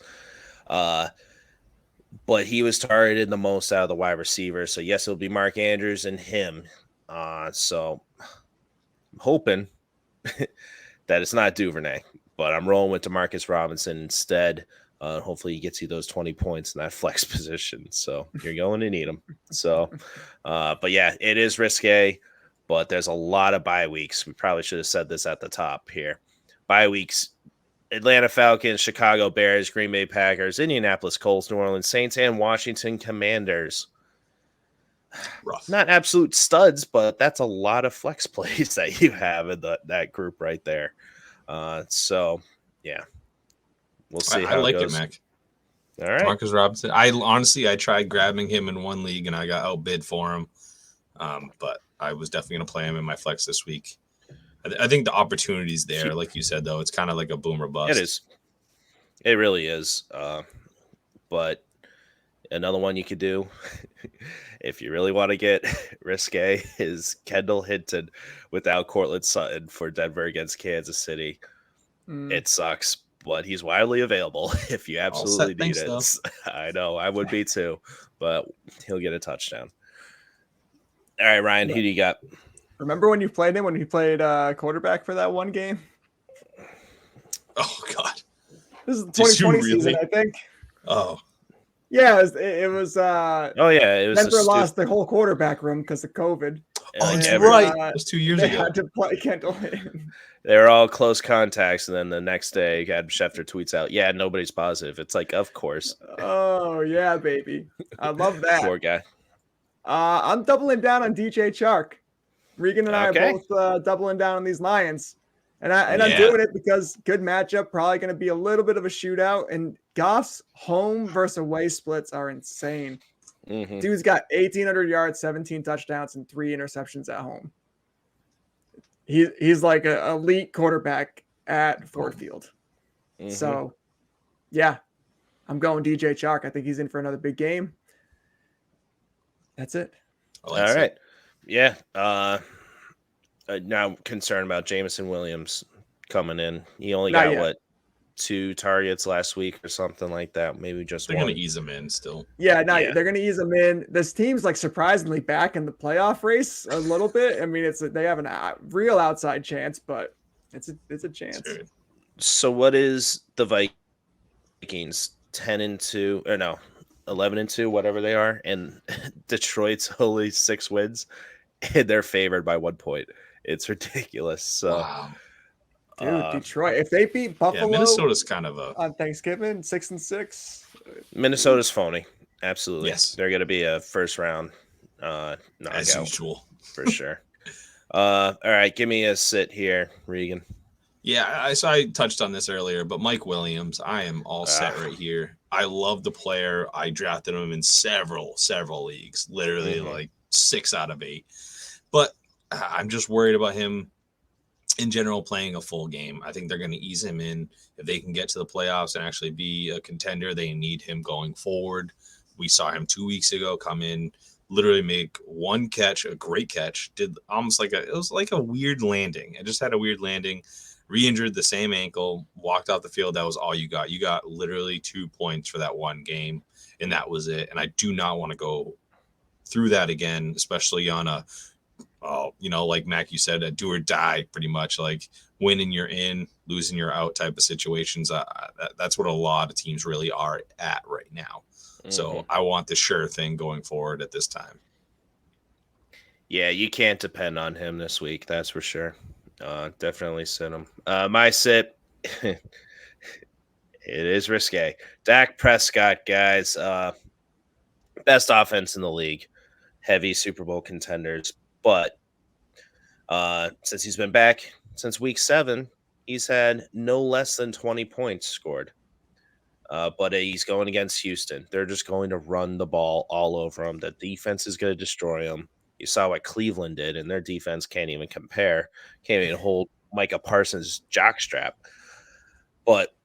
But he was targeted the most out of the wide receivers. So, yes, it'll be Mark Andrews and him. So, I'm hoping that it's not Duvernay. But I'm rolling with Demarcus Robinson instead. Hopefully he gets you those 20 points in that flex position. So, you're going to need them. So, but, yeah, it is risque. But there's a lot of bye weeks. We probably should have said this at the top here. Bye weeks. Atlanta Falcons, Chicago Bears, Green Bay Packers, Indianapolis Colts, New Orleans Saints, and Washington Commanders. Rough. Not absolute studs, but that's a lot of flex plays that you have in that group right there. So, yeah. We'll see how I like it goes. Mac. All right. Marcus Robinson. I tried grabbing him in one league, and I got outbid for him. But I was definitely going to play him in my flex this week. I think the opportunity's there. Like you said, though, it's kind of like a boomer bust. It is. It really is. But another one you could do, if you really want to get risque, is Kendall Hinton without Cortland Sutton for Denver against Kansas City. It sucks, but he's widely available if you absolutely need it. Though. I know, I would be too, but he'll get a touchdown. All right, Ryan, who do you got? Remember when you played him, when he played quarterback for that one game? Oh, God. This is the 2020 season, I think. Oh. Yeah, it was it was Denver lost the whole quarterback room because of COVID. Oh, that's right. It was 2 years ago. They had to play Kendall Hinton. They were all close contacts, and then the next day, Adam Schefter tweets out, "Yeah, nobody's positive." It's like, of course. Oh yeah, baby, I love that. Poor guy. I'm doubling down on DJ Chark. Regan and I are both doubling down on these Lions, and I'm doing it because good matchup, probably going to be a little bit of a shootout, and Goff's home versus away splits are insane. Mm-hmm. Dude's got 1,800 yards, 17 touchdowns, and 3 interceptions at home. He's like an elite quarterback at Ford Field. Mm-hmm. So, yeah, I'm going DJ Chark. I think he's in for another big game. That's it. All right. Yeah. Now I'm concerned about Jameson Williams coming in. He only got 2 targets last week or something like that. Maybe just they're one. Going to ease him in still. Yeah, they're going to ease him in. This team's like surprisingly back in the playoff race a little bit. I mean, they have a real outside chance, but it's a chance. Sure. So what is the Vikings 10-2 or no 11-2, whatever they are, and Detroit's only 6 wins, and they're favored by 1 point. It's ridiculous. So, wow. Dude, Detroit, if they beat Buffalo, Minnesota's kind of on Thanksgiving, 6-6. Minnesota's phony. Absolutely. Yes. They're going to be a first round knockout. As usual. For sure. All right. Give me a sit here, Regan. Yeah, I touched on this earlier, but Mike Williams, I am all set right here. I love the player. I drafted him in several leagues, literally like 6 out of 8. But I'm just worried about him in general playing a full game. I think they're going to ease him in. If they can get to the playoffs and actually be a contender, they need him going forward. We saw him 2 weeks ago come in, literally make one catch, a great catch, did almost it was like a weird landing. It just had a weird landing, re-injured the same ankle, walked off the field. That was all you got. You got literally 2 points for that one game, and that was it. And I do not want to go through that again, especially on a like Mac, you said, a do or die, pretty much, like winning you're in, losing you're out type of situations. That's what a lot of teams really are at right now. Mm-hmm. So I want the sure thing going forward at this time. Yeah, you can't depend on him this week. That's for sure. Definitely sit him. My sit, it is risque. Dak Prescott, guys. Best offense in the league. Heavy Super Bowl contenders. But since he's been back since week 7, he's had no less than 20 points scored. But he's going against Houston. They're just going to run the ball all over him. The defense is going to destroy him. You saw what Cleveland did, and their defense can't even compare. Can't even hold Micah Parsons' jockstrap. But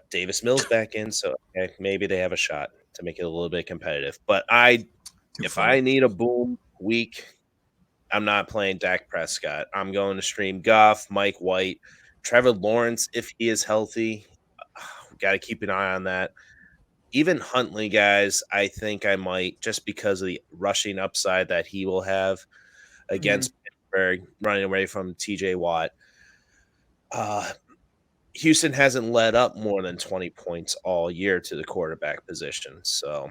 Davis Mills back in, so maybe they have a shot to make it a little bit competitive. But if I need a boom week, I'm not playing Dak Prescott. I'm going to stream Goff, Mike White, Trevor Lawrence if he is healthy. Got to keep an eye on that. Even Huntley, guys, I think I might, just because of the rushing upside that he will have against Pittsburgh, running away from TJ Watt. Houston hasn't led up more than 20 points all year to the quarterback position. So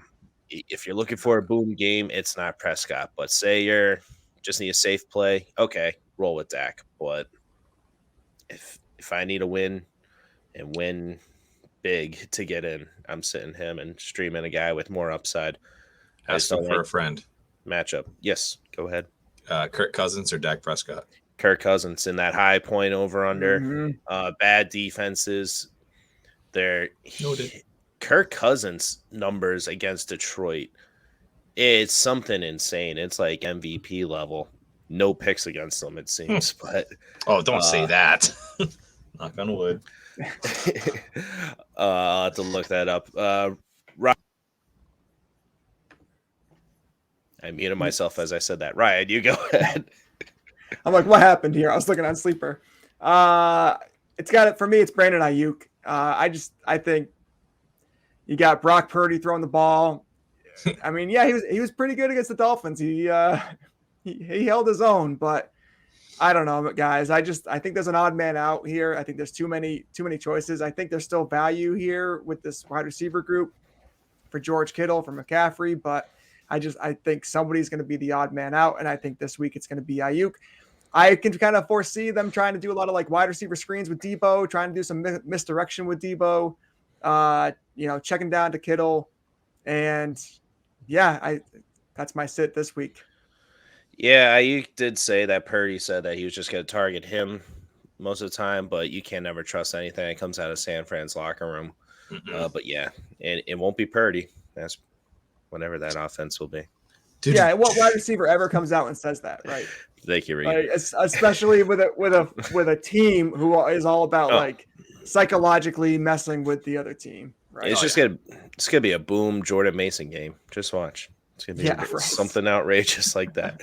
if you're looking for a boom game, it's not Prescott. But say you're just need a safe play, okay, roll with Dak. But if I need a win and win big to get in, I'm sitting him and streaming a guy with more upside. Asking for a friend. Matchup. Yes, go ahead. Kirk Cousins or Dak Prescott? Kirk Cousins in that high point over under. Bad defenses. Kirk Cousins numbers against Detroit, it's something insane. It's like MVP level. No picks against them, it seems. But don't say that. Knock on wood. I'll have to look that up. I muted myself as I said that. Ryan, you go ahead. I'm like, what happened here? I was looking on Sleeper. It's got it for me. It's Brandon Aiyuk. I think you got Brock Purdy throwing the ball. I mean, yeah, he was pretty good against the Dolphins. He held his own, but I don't know, guys. I think there's an odd man out here. I think there's too many choices. I think there's still value here with this wide receiver group for George Kittle, for McCaffrey, but I think somebody's going to be the odd man out, and I think this week it's going to be Aiyuk. I can kind of foresee them trying to do a lot of like wide receiver screens with Debo, trying to do some misdirection with Debo, checking down to Kittle, and yeah, that's my sit this week. Yeah, Aiyuk did say that Purdy said that he was just going to target him most of the time, but you can never trust anything that comes out of San Fran's locker room. But yeah, and it won't be Purdy. That's whatever that offense will be. Yeah, what wide receiver ever comes out and says that, right? Thank you, Regan. Especially with a team who is all about psychologically messing with the other team, right? It's gonna be a boom Jordan Mason game. Just watch. It's gonna be something outrageous like that.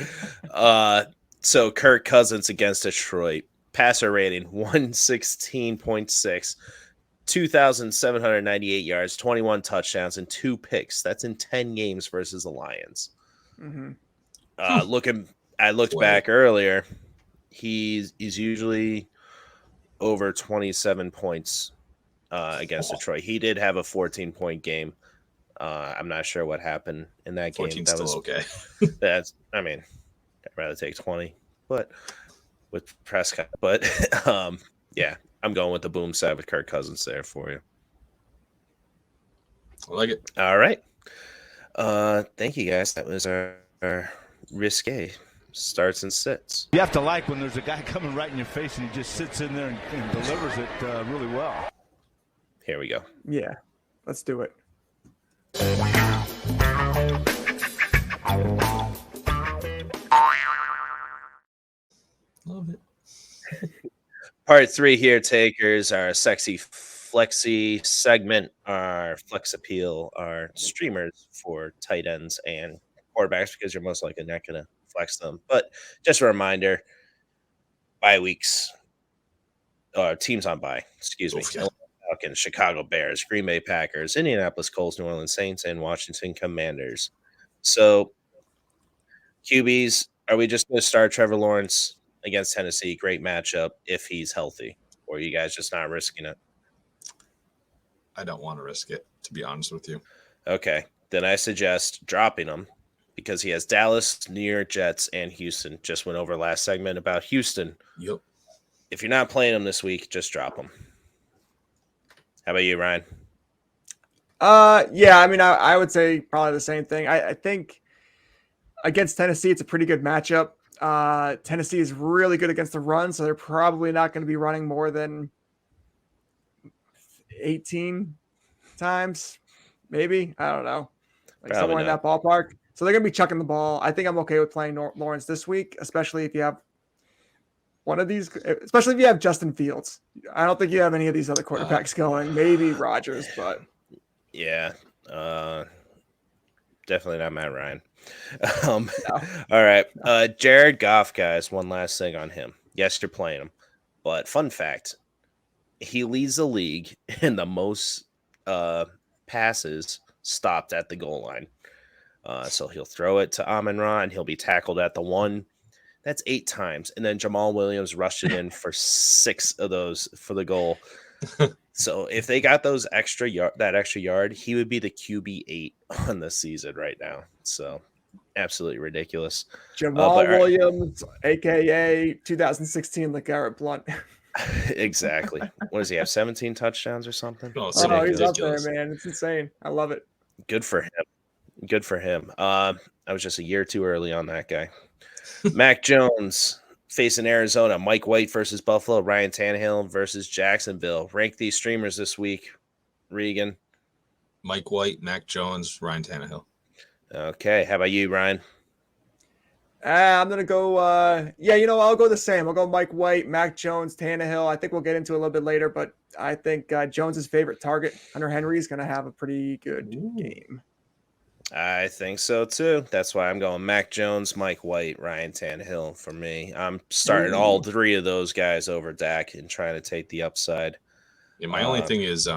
So Kirk Cousins against Detroit, passer rating 116.6, 2,798 yards, 21 touchdowns, and 2 picks. That's in 10 games versus the Lions. I looked back earlier. He's usually over 27 points against Detroit. He did have a 14-point game. I'm not sure what happened in that game. 14's still okay. I'd rather take 20, but with Prescott. But yeah, I'm going with the boom side with Kirk Cousins there for you. I like it. All right. Thank you, guys. That was our risque starts and sits. You have to like when there's a guy coming right in your face and he just sits in there and delivers it really well. Here we go. Yeah, let's do it. Love it. Part 3 here, takers. Our sexy Flexy segment, our Flex Appeal, our streamers for tight ends and quarterbacks, because you're most likely not going to flex them. But just a reminder, bye weeks, teams on bye, excuse me. Falcons, Chicago Bears, Green Bay Packers, Indianapolis Colts, New Orleans Saints, and Washington Commanders. So QBs Are we just going to start Trevor Lawrence against Tennessee? Great matchup if he's healthy. Or are you guys just not risking it? I don't want to risk it, to be honest with you. Okay. Then I suggest dropping him because he has Dallas, New York Jets, and Houston. Just went over last segment about Houston. Yep. If you're not playing him this week, just drop him. How about you, Ryan? Yeah, I mean, I would say probably the same thing. I think against Tennessee, it's a pretty good matchup. Tennessee is really good against the run, so they're probably not going to be running more than 18 times, maybe. I don't know. Like somewhere in that ballpark. So they're going to be chucking the ball. I think I'm okay with playing Lawrence this week, especially if you have one of these, especially if you have Justin Fields. I don't think you have any of these other quarterbacks going. Maybe Rodgers, but. Yeah. Definitely not Matt Ryan. No. All right. Jared Goff, guys, one last thing on him. Yes, you're playing him. But fun fact, he leads the league in the most passes stopped at the goal line. So he'll throw it to Amon-Ra, and he'll be tackled at the 1. That's 8 times. And then Jamal Williams rushed it in for 6 of those for the goal. So if they got those extra yard, he would be the QB 8 on the season right now. So absolutely ridiculous. Jamal Williams, aka 2016 LeGarrette Blount. Exactly. What does he have? 17 touchdowns or something? Oh, he's up there, man. It's insane. I love it. Good for him. I was just a year too early on that guy. Mac Jones facing Arizona. Mike White versus Buffalo. Ryan Tannehill versus Jacksonville. Rank these streamers this week, Regan. Mike White, Mac Jones, Ryan Tannehill. Okay. How about you, Ryan? I'm going to go, I'll go the same. I'll go Mike White, Mac Jones, Tannehill. I think we'll get into it a little bit later, but I think Jones's favorite target, Hunter Henry, is going to have a pretty good game. I think so, too. That's why I'm going Mac Jones, Mike White, Ryan Tannehill for me. I'm starting all 3 of those guys over Dak and trying to take the upside. Yeah, my only thing is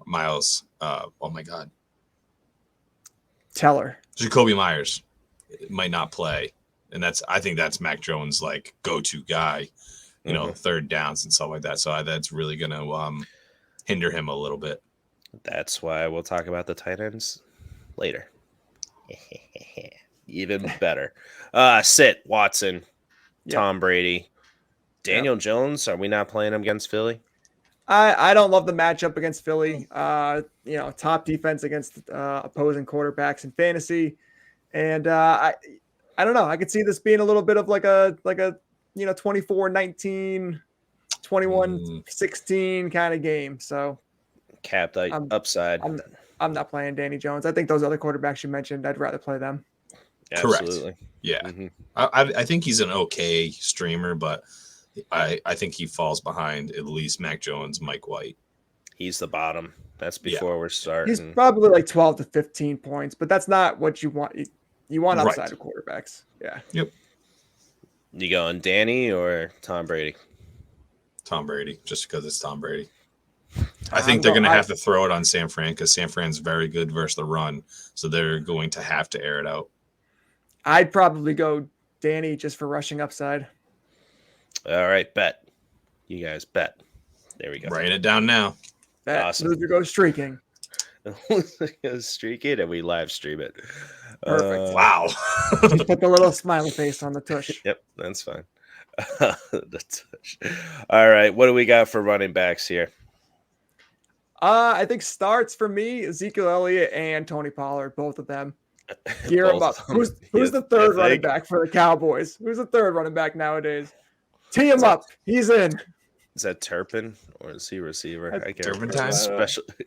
Miles. Oh, my God. Teller. Jacoby Myers might not play. And I think that's Mac Jones' like go-to guy, you know, third downs and stuff like that. So that's really going to hinder him a little bit. That's why we'll talk about the tight ends later. Even better. Sit, Watson, Tom Brady, Daniel Jones. Are we not playing him against Philly? I don't love the matchup against Philly. Top defense against opposing quarterbacks in fantasy. And I don't know. I could see this being a little bit of like a 24-19, 21-16 kind of game. So capped upside. I'm not playing Danny Jones. I think those other quarterbacks you mentioned, I'd rather play them. Absolutely. Correct. Yeah. I think he's an okay streamer, but I think he falls behind at least Mac Jones, Mike White. He's the bottom. That's before we're starting. He's probably like 12 to 15 points, but that's not what you want. You want upside of quarterbacks. Yeah. Yep. You going Danny or Tom Brady? Tom Brady, just because it's Tom Brady. I think they're going to have to throw it on San Fran because San Fran's very good versus the run. So they're going to have to air it out. I'd probably go Danny just for rushing upside. All right, bet. You guys bet. There we go. Write it down now. Awesome. Loser goes streaking. Goes streaking and we live stream it. Perfect. Wow. Just put the little smiley face on the tush. Yep, that's fine. The tush. All right, what do we got for running backs here? I think starts for me, Ezekiel Elliott and Tony Pollard, both of them. Gear them up. Who's the third running back for the Cowboys? Who's the third running back nowadays? Tee him up. He's in. Is that Turpin or is he receiver? I can't Turpin remember. time?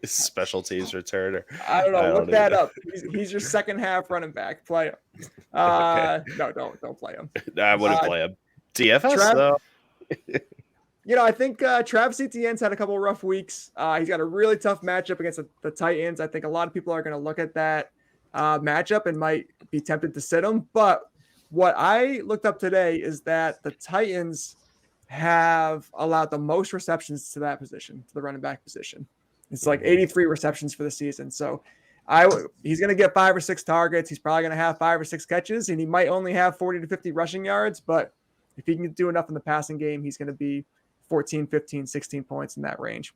Special teams returner. I don't know. Look that up. He's your second half running back. Play him. Okay. No, don't play him. I wouldn't play him. DFS though. I think Travis Etienne's had a couple of rough weeks. He's got a really tough matchup against the Titans. I think a lot of people are going to look at that matchup and might be tempted to sit him. But what I looked up today is that the Titans have allowed the most receptions to that position, to the running back position. It's like 83 receptions for the season. So He's going to get 5 or 6 targets. He's probably going to have 5 or 6 catches, and he might only have 40 to 50 rushing yards. But if he can do enough in the passing game, he's going to be 14, 15, 16 points in that range.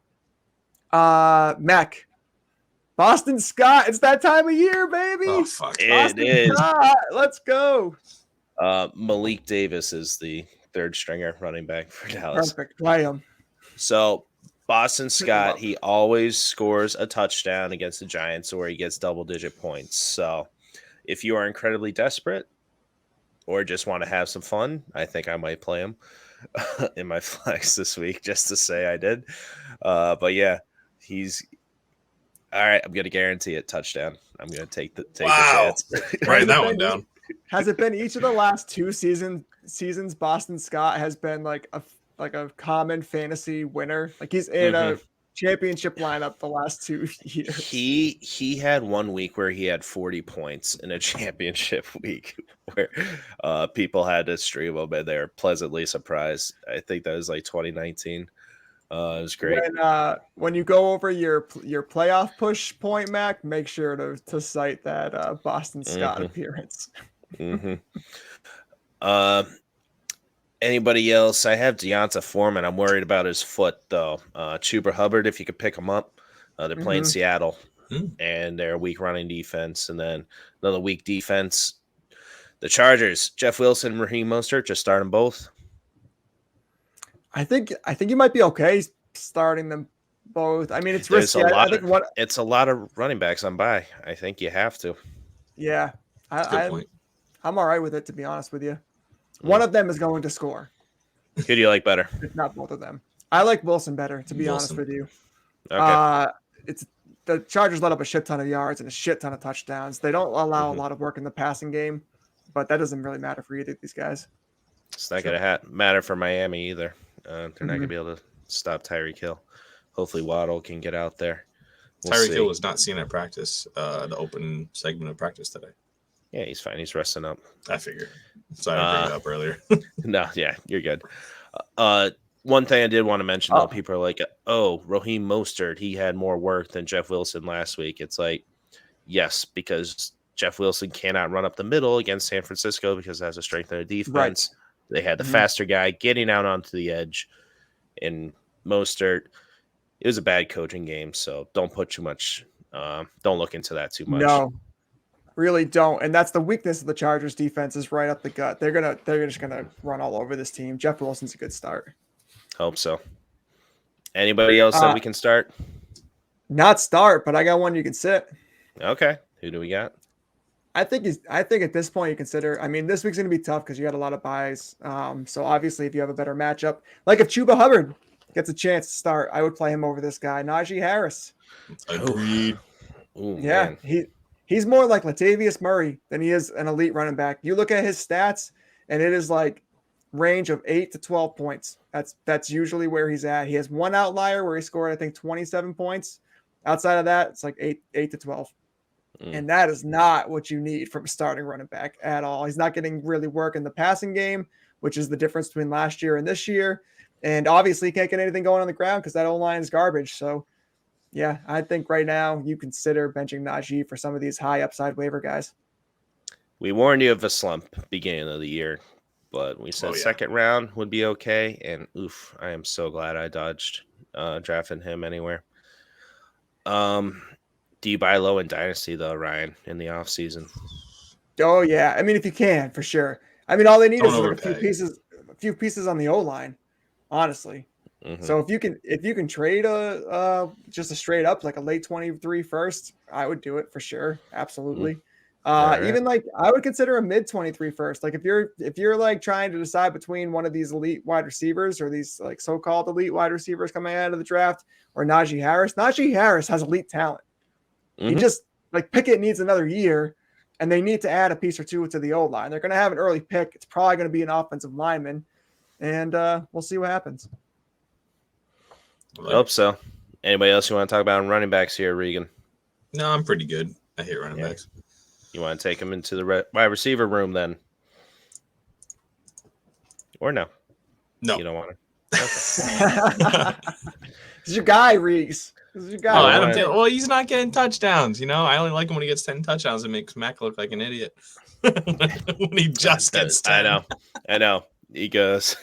Mac. Boston Scott. It's that time of year, baby. Oh, fuck. It is. Scott. Let's go. Malik Davis is the third stringer running back for Dallas. Perfect. Play him. So Boston Scott, he always scores a touchdown against the Giants or he gets double-digit points. So if you are incredibly desperate or just want to have some fun, I think I might play him in my flex this week just to say I did. But yeah, he's all right. I'm going to guarantee it touchdoa. I'm going to take the chance. Write that one down. Has it been each of the last 2 seasons Boston Scott has been like a common fantasy winner? Like he's in a championship lineup the last 2 years. He had 1 week where he had 40 points in a championship week where people had to stream him and they were pleasantly surprised. I think that was like 2019. It was great. When you go over your playoff push point, Mac, make sure to cite that Boston Scott appearance. Anybody else? I have Deonta Foreman. I'm worried about his foot though. Chuba Hubbard, if you could pick him up. They're playing Seattle and they're a weak running defense, and then another weak defense. The Chargers, Jeff Wilson, Raheem Mostert, just start them both. I think you might be okay starting them both. I mean, it's risky. It's a lot of running backs on bye. I think you have to. Yeah, I'm all right with it, to be honest with you. One of them is going to score. Who do you like better? If not both of them. I like Wilson better, to be honest with you. Okay. It's the Chargers let up a shit ton of yards and a shit ton of touchdowns. They don't allow a lot of work in the passing game, but that doesn't really matter for either of these guys. It's not going to matter for Miami either. They're not going to be able to stop Tyreek Hill. Hopefully Waddle can get out there. Tyreek Hill was not seen at practice, the open segment of practice today. Yeah, he's fine. He's resting up. I figured. Sorry to bring it up earlier. No, yeah, you're good. One thing I did want to mention, though, people are like, oh, Raheem Mostert, he had more work than Jeff Wilson last week. It's like, yes, because Jeff Wilson cannot run up the middle against San Francisco because it has a strength in the defense. Right. They had the faster guy getting out onto the edge. And Mostert, it was a bad coaching game, so don't put too much don't look into that too much. No. Really don't, and that's the weakness of the Chargers defense is right up the gut. They're just gonna run all over this team. Jeff Wilson's a good start. Hope so. Anybody else that we can start? Not start, but I got one you can sit. Okay, who do we got? I think at this point you consider. I mean, this week's gonna be tough because you got a lot of buys. So obviously, if you have a better matchup, like if Chuba Hubbard gets a chance to start, I would play him over this guy, Najee Harris. Agreed. Ooh, yeah, man. He's more like Latavius Murray than he is an elite running back. You look at his stats, and it is like range of 8 to 12 points. That's usually where he's at. He has one outlier where he scored, I think, 27 points. Outside of that, it's like 8 to 12. And that is not what you need from a starting running back at all. He's not getting really work in the passing game, which is the difference between last year and this year. And obviously, he can't get anything going on the ground because that O-line is garbage. So, yeah, I think right now you consider benching Najee for some of these high upside waiver guys. We warned you of a slump beginning of the year, but we said second round would be okay. And oof, I am so glad I dodged drafting him anywhere. Do you buy low in Dynasty though, Ryan, in the off season? Oh yeah, I mean if you can, for sure. I mean all they need is like a few pieces on the O line, honestly. So if you can trade just a straight up like a late 23 first, I would do it for sure. Absolutely. Even like I would consider a mid 23 first. Like if you're like trying to decide between one of these elite wide receivers or these like so-called elite wide receivers coming out of the draft or Najee Harris has elite talent. He just like Pickett needs another year and they need to add a piece or two to the O line. They're going to have an early pick. It's probably going to be an offensive lineman and we'll see what happens. I hope so. Anybody else you want to talk about in running backs here, Regan? No, I'm pretty good. I hate running backs. You want to take them into the wide receiver room then? Or no? No. You don't want to? Okay. This is your guy, Reese. You got Adam Thielen. Well, he's not getting touchdowns. I only like him when he gets 10 touchdowns. It makes Mac look like an idiot when he just gets 10. I know. He goes,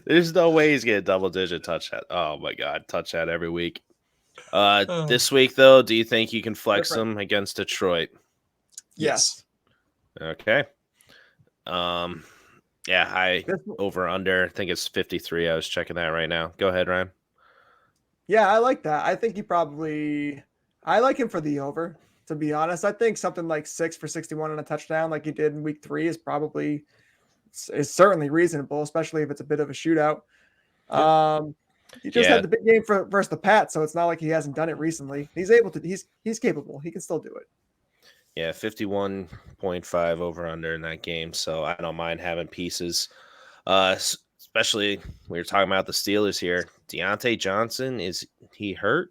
there's no way he's getting double-digit touchdown. Oh, my God. Touchdown every week. This week, though, do you think you can flex him against Detroit? Yes. Okay. High over under. I think it's 53. I was checking that right now. Go ahead, Ryan. Yeah, I like that. I think I like him for the over, to be honest. I think something like 6 for 61 and a touchdown like he did in week 3 is certainly reasonable, especially if it's a bit of a shootout. He just had the big game versus the Pats, so it's not like he hasn't done it recently. He's able to. He's capable. He can still do it. Yeah, 51.5 over under in that game, so I don't mind having pieces. Especially we were talking about the Steelers here. Deontay Johnson, is he hurt?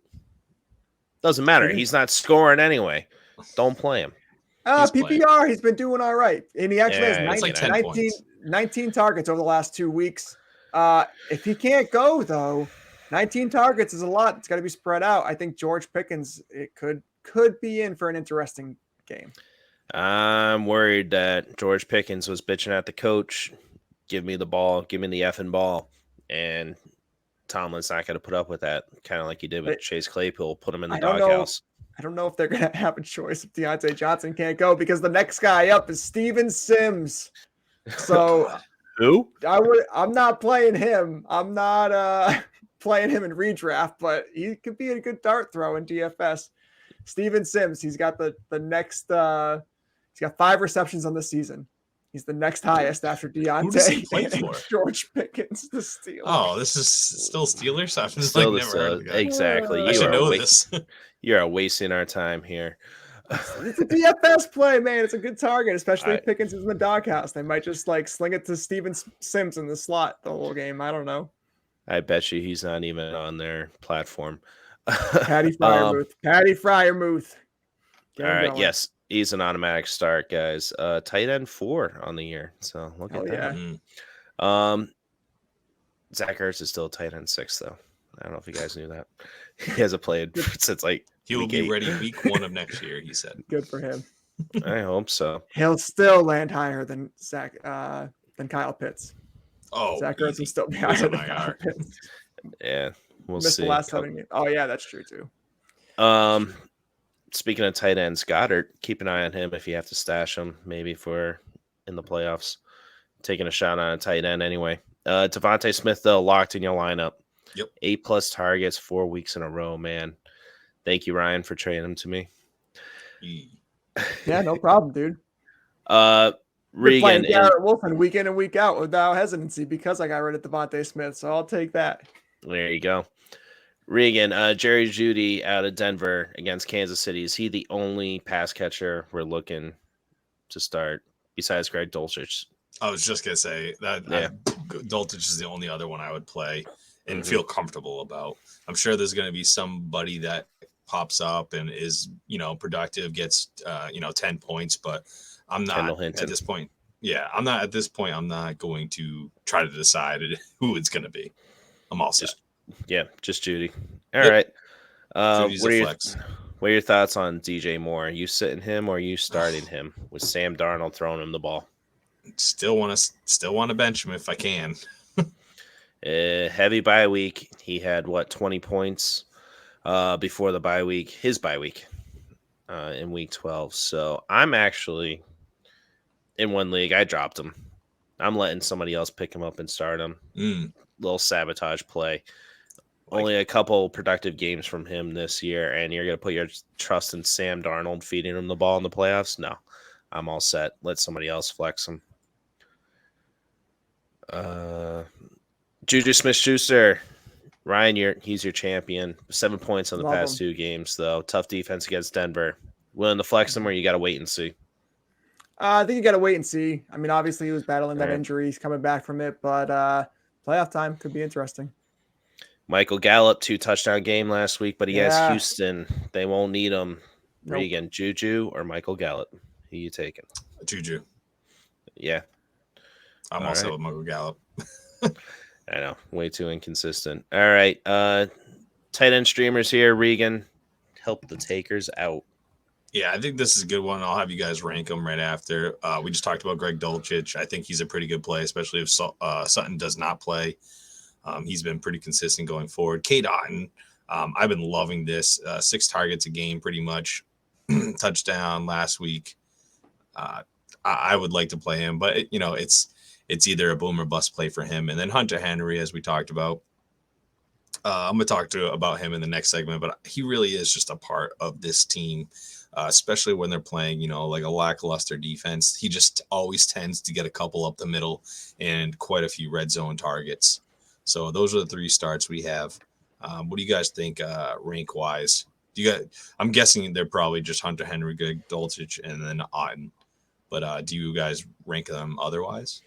Doesn't matter. He's not scoring anyway. Don't play him. PPR, he's been doing all right. And he actually has 19 targets over the last 2 weeks. If he can't go, though, 19 targets is a lot. It's got to be spread out. I think George Pickens, it could be in for an interesting game. I'm worried that George Pickens was bitching at the coach. Give me the ball. Give me the effing ball. And Tomlin's not going to put up with that, kind of like he did with Chase Claypool. Put him in the doghouse. I don't know if they're going to have a choice if Deontay Johnson can't go, because the next guy up is Steven Sims. So who? I'm not playing him. I'm not playing him in redraft, but he could be a good dart throw in DFS. Steven Sims, he's got the next he's got 5 receptions on the season. He's the next highest after Deontay and George Pickens, the Steelers. Oh, this is still Steelers? I've just never heard of the guy. Exactly. I should know this. You are wasting our time here. It's a DFS play, man. It's a good target, especially if Pickens is in the doghouse. They might just sling it to Steven Sims in the slot the whole game. I don't know. I bet you he's not even on their platform. Patty Fryermuth. All right. Yes. He's an automatic start, guys. Tight end 4 on the year. So look at that. Yeah. Zach Ertz is still tight end 6, though. I don't know if you guys knew that. He hasn't played since he will be ready week 1 of next year, he said. Good for him. I hope so. He'll still land higher than than Kyle Pitts. Oh, Zach Ertz will still be higher than Kyle Pitts. Yeah, we'll Missed see. The last 7 games. Oh yeah, that's true too. Speaking of tight ends, Goddard, keep an eye on him if you have to stash him, maybe for in the playoffs. Taking a shot on a tight end anyway. Devontae Smith, though, locked in your lineup. Yep. 8+ targets, 4 weeks in a row, man. Thank you, Ryan, for trading him to me. Yeah, no problem, dude. Regan Garrett Wilson week in and week out without hesitancy because I got rid of Devontae Smith, so I'll take that. There you go. Regan, Jerry Jeudy out of Denver against Kansas City. Is he the only pass catcher we're looking to start besides Greg Dulcich? I was just going to say that Dulcich is the only other one I would play and feel comfortable about. I'm sure there's going to be somebody that pops up and is, productive, gets, 10 points, but I'm not at this point. Yeah, I'm not at this point. I'm not going to try to decide who it's going to be. I'm all set. Just Jeudy. All right. What are your thoughts on DJ Moore? Are you sitting him or are you starting him with Sam Darnold throwing him the ball? Still want to bench him if I can. Heavy bye week. He had 20 points before the bye week, his bye week in week 12. So I'm actually in one league. I dropped him. I'm letting somebody else pick him up and start him. Little sabotage play. Only a couple productive games from him this year, and you're going to put your trust in Sam Darnold feeding him the ball in the playoffs? No, I'm all set. Let somebody else flex him. Juju Smith-Schuster, Ryan, he's your champion. 7 points on the past 2 games, though. Tough defense against Denver. Willing to flex him, or you got to wait and see? I think you got to wait and see. I mean, obviously, he was battling that injury. He's coming back from it, but playoff time could be interesting. Michael Gallup, 2-touchdown game last week, but he has Houston. They won't need him. Nope. Regan, Juju or Michael Gallup? Who you taking? Juju. Yeah. I'm also with Michael Gallup. I know. Way too inconsistent. All right. Tight end streamers here. Regan, help the takers out. Yeah, I think this is a good one. I'll have you guys rank them right after. We just talked about Greg Dulcich. I think he's a pretty good play, especially if Sutton does not play. He's been pretty consistent going forward. Cade Otton, I've been loving this. 6 targets a game, pretty much. Touchdown last week. I would like to play him, but it's either a boom or bust play for him. And then Hunter Henry, as we talked about. I'm going to talk about him in the next segment, but he really is just a part of this team. Especially when they're playing, like a lackluster defense. He just always tends to get a couple up the middle and quite a few red zone targets. So those are the 3 starts we have. What do you guys think rank wise? I'm guessing they're probably just Hunter Henry, Greg Dulcich, and then Otton. But do you guys rank them otherwise?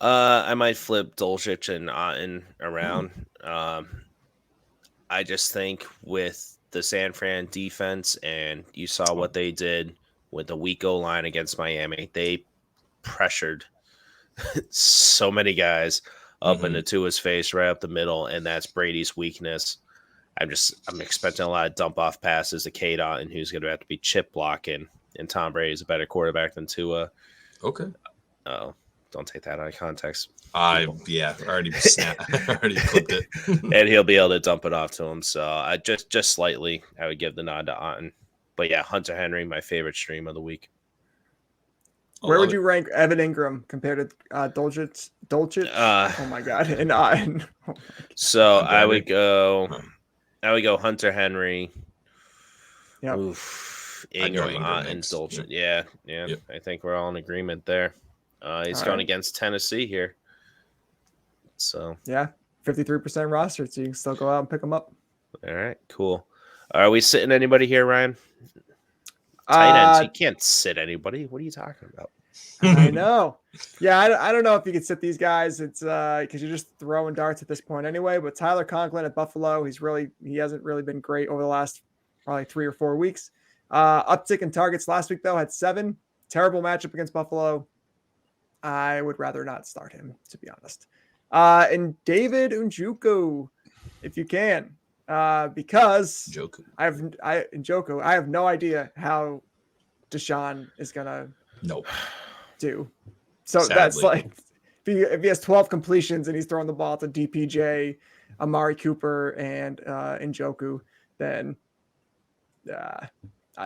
I might flip Dulcich and Otton around. I just think with the San Fran defense, and you saw what they did with the weak O line against Miami. They pressured so many guys up into Tua's face right up the middle, and that's Brady's weakness. I'm expecting a lot of dump off passes to Cade Otton, who's going to have to be chip blocking, and Tom Brady's a better quarterback than Tua. Okay. Oh, don't take that out of context. I already clipped it. And he'll be able to dump it off to him. So I just slightly, I would give the nod to Otton. But yeah, Hunter Henry, my favorite stream of the week. Where would you rank Evan Engram compared to Dulcich? Oh my God, and Otton. So I would go Hunter Henry. Yeah. Ingram, Otton, Dulcich. Yeah. Yep. I think we're all in agreement there. He's going against Tennessee here. So yeah, 53% roster, so you can still go out and pick them up. All right, cool. Are we sitting anybody here, Ryan? Tight ends, you can't sit anybody. What are you talking about? I know. Yeah, I don't know if you could sit these guys. It's because you're just throwing darts at this point anyway. But Tyler Conklin at Buffalo, he hasn't really been great over the last probably 3 or 4 weeks. Uptick in targets last week though, had 7. Terrible matchup against Buffalo. I would rather not start him, to be honest. And David Njoku, if you can, because I have no idea how Deshaun is gonna do. So sadly, that's like if he has 12 completions and he's throwing the ball to DPJ, Amari Cooper, and Njoku, then I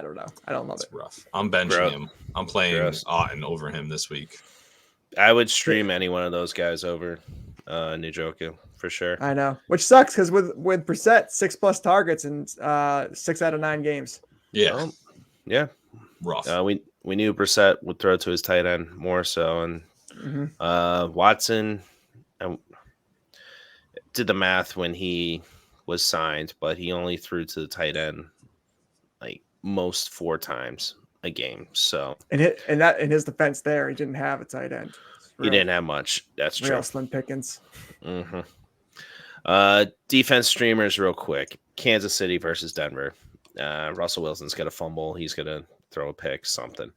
don't know. I don't love it. Rough. I'm benching him. I'm playing Otton over him this week. I would stream any one of those guys over Njoku for sure. I know, which sucks because with Brissett 6+ targets in 6 out of 9 games. Yeah, yeah, rough. We knew Brissett would throw to his tight end more so, and Watson did the math when he was signed, but he only threw to the tight end like most 4 times a game. So and that in his defense, there he didn't have a tight end. He didn't have much. That's true. Slim pickings. Defense streamers, real quick. Kansas City versus Denver. Russell Wilson's got a fumble. He's gonna throw a pick, something.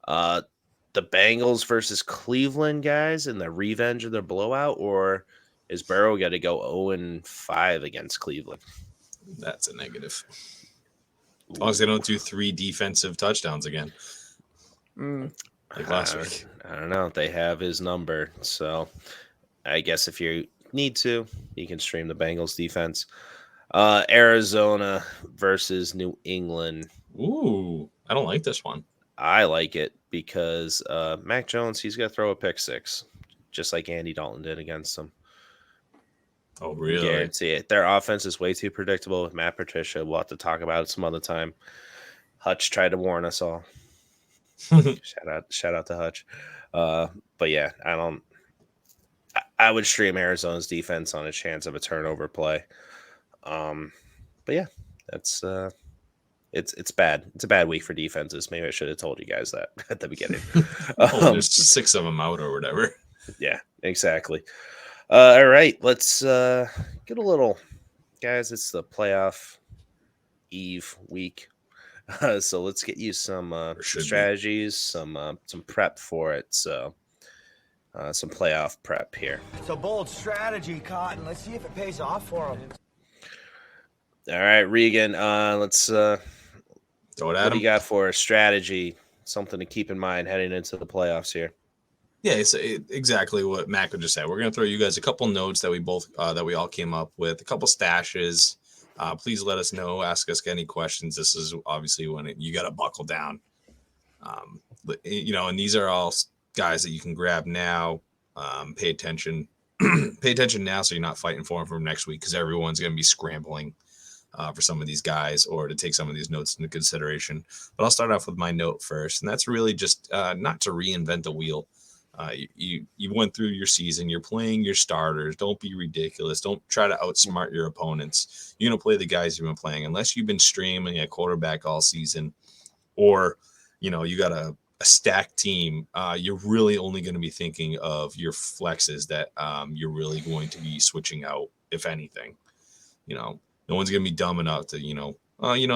The Bengals versus Cleveland, guys, in the revenge of their blowout, or is Burrow got to go 0-5 against Cleveland? That's a negative. As long as they don't do 3 defensive touchdowns again. Like last week. I don't know. They have his number. So I guess if you need to, you can stream the Bengals defense. Arizona versus New England. Ooh, I don't like this one. I like it because Mac Jones, he's got to throw a pick 6, just like Andy Dalton did against them. Oh, really? Guarantee it. Their offense is way too predictable with Matt Patricia. We'll have to talk about it some other time. Hutch tried to warn us all. Shout out to Hutch. But yeah, I would stream Arizona's defense on a chance of a turnover play. But yeah, that's it's bad. It's a bad week for defenses. Maybe I should have told you guys that at the beginning. There's 6 of them out or whatever. Yeah, exactly. All right, let's get a little, guys. It's the playoff eve week. So let's get you some strategies, some prep for it. So some playoff prep here. It's a bold strategy, Cotton. Let's see if it pays off for them. All right, Regan. Let's throw it at what him. do you got for a strategy? Something to keep in mind heading into the playoffs here. Yeah, it's exactly what Mac would just say. We're going to throw you guys a couple notes that we all came up with, a couple stashes. Please let us know. Ask us any questions. This is obviously when you got to buckle down. And these are all guys that you can grab now. Pay attention. Pay attention now so you're not fighting for them from next week because everyone's going to be scrambling for some of these guys or to take some of these notes into consideration. But I'll start off with my note first, and that's really just not to reinvent the wheel. You went through your season. You're playing your starters. Don't be ridiculous. Don't try to outsmart your opponents. You're going to play the guys you've been playing. Unless you've been streaming at quarterback all season or, you got a stacked team, you're really only going to be thinking of your flexes that you're really going to be switching out, if anything. No one's going to be dumb enough to,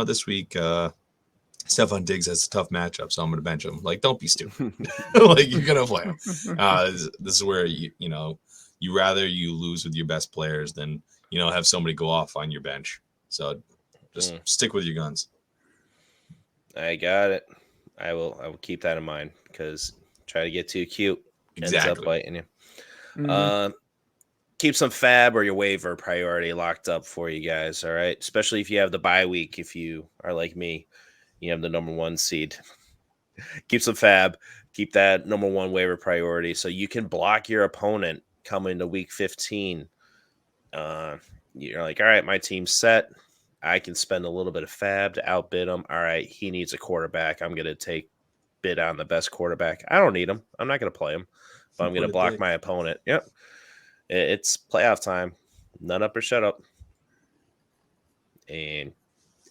this week Stephon Diggs has a tough matchup, so I'm going to bench him. Like, don't be stupid. Like, you're going to play him. This is where, you rather you lose with your best players than, have somebody go off on your bench. So just stick with your guns. I got it. I will keep that in mind because try to get too cute. Exactly. Ends up biting you. Mhm. Keep some fab or your waiver priority locked up for you guys, all right? Especially if you have the bye week. If you are like me, you have the number 1 seed. Keep some fab. Keep that number 1 waiver priority so you can block your opponent coming to week 15. You're like, all right, my team's set. I can spend a little bit of fab to outbid him. All right, he needs a quarterback. I'm going to take bid on the best quarterback. I don't need him. I'm not going to play him, but I'm going to block my opponent. Yep. It's playoff time. Nut up or shut up. And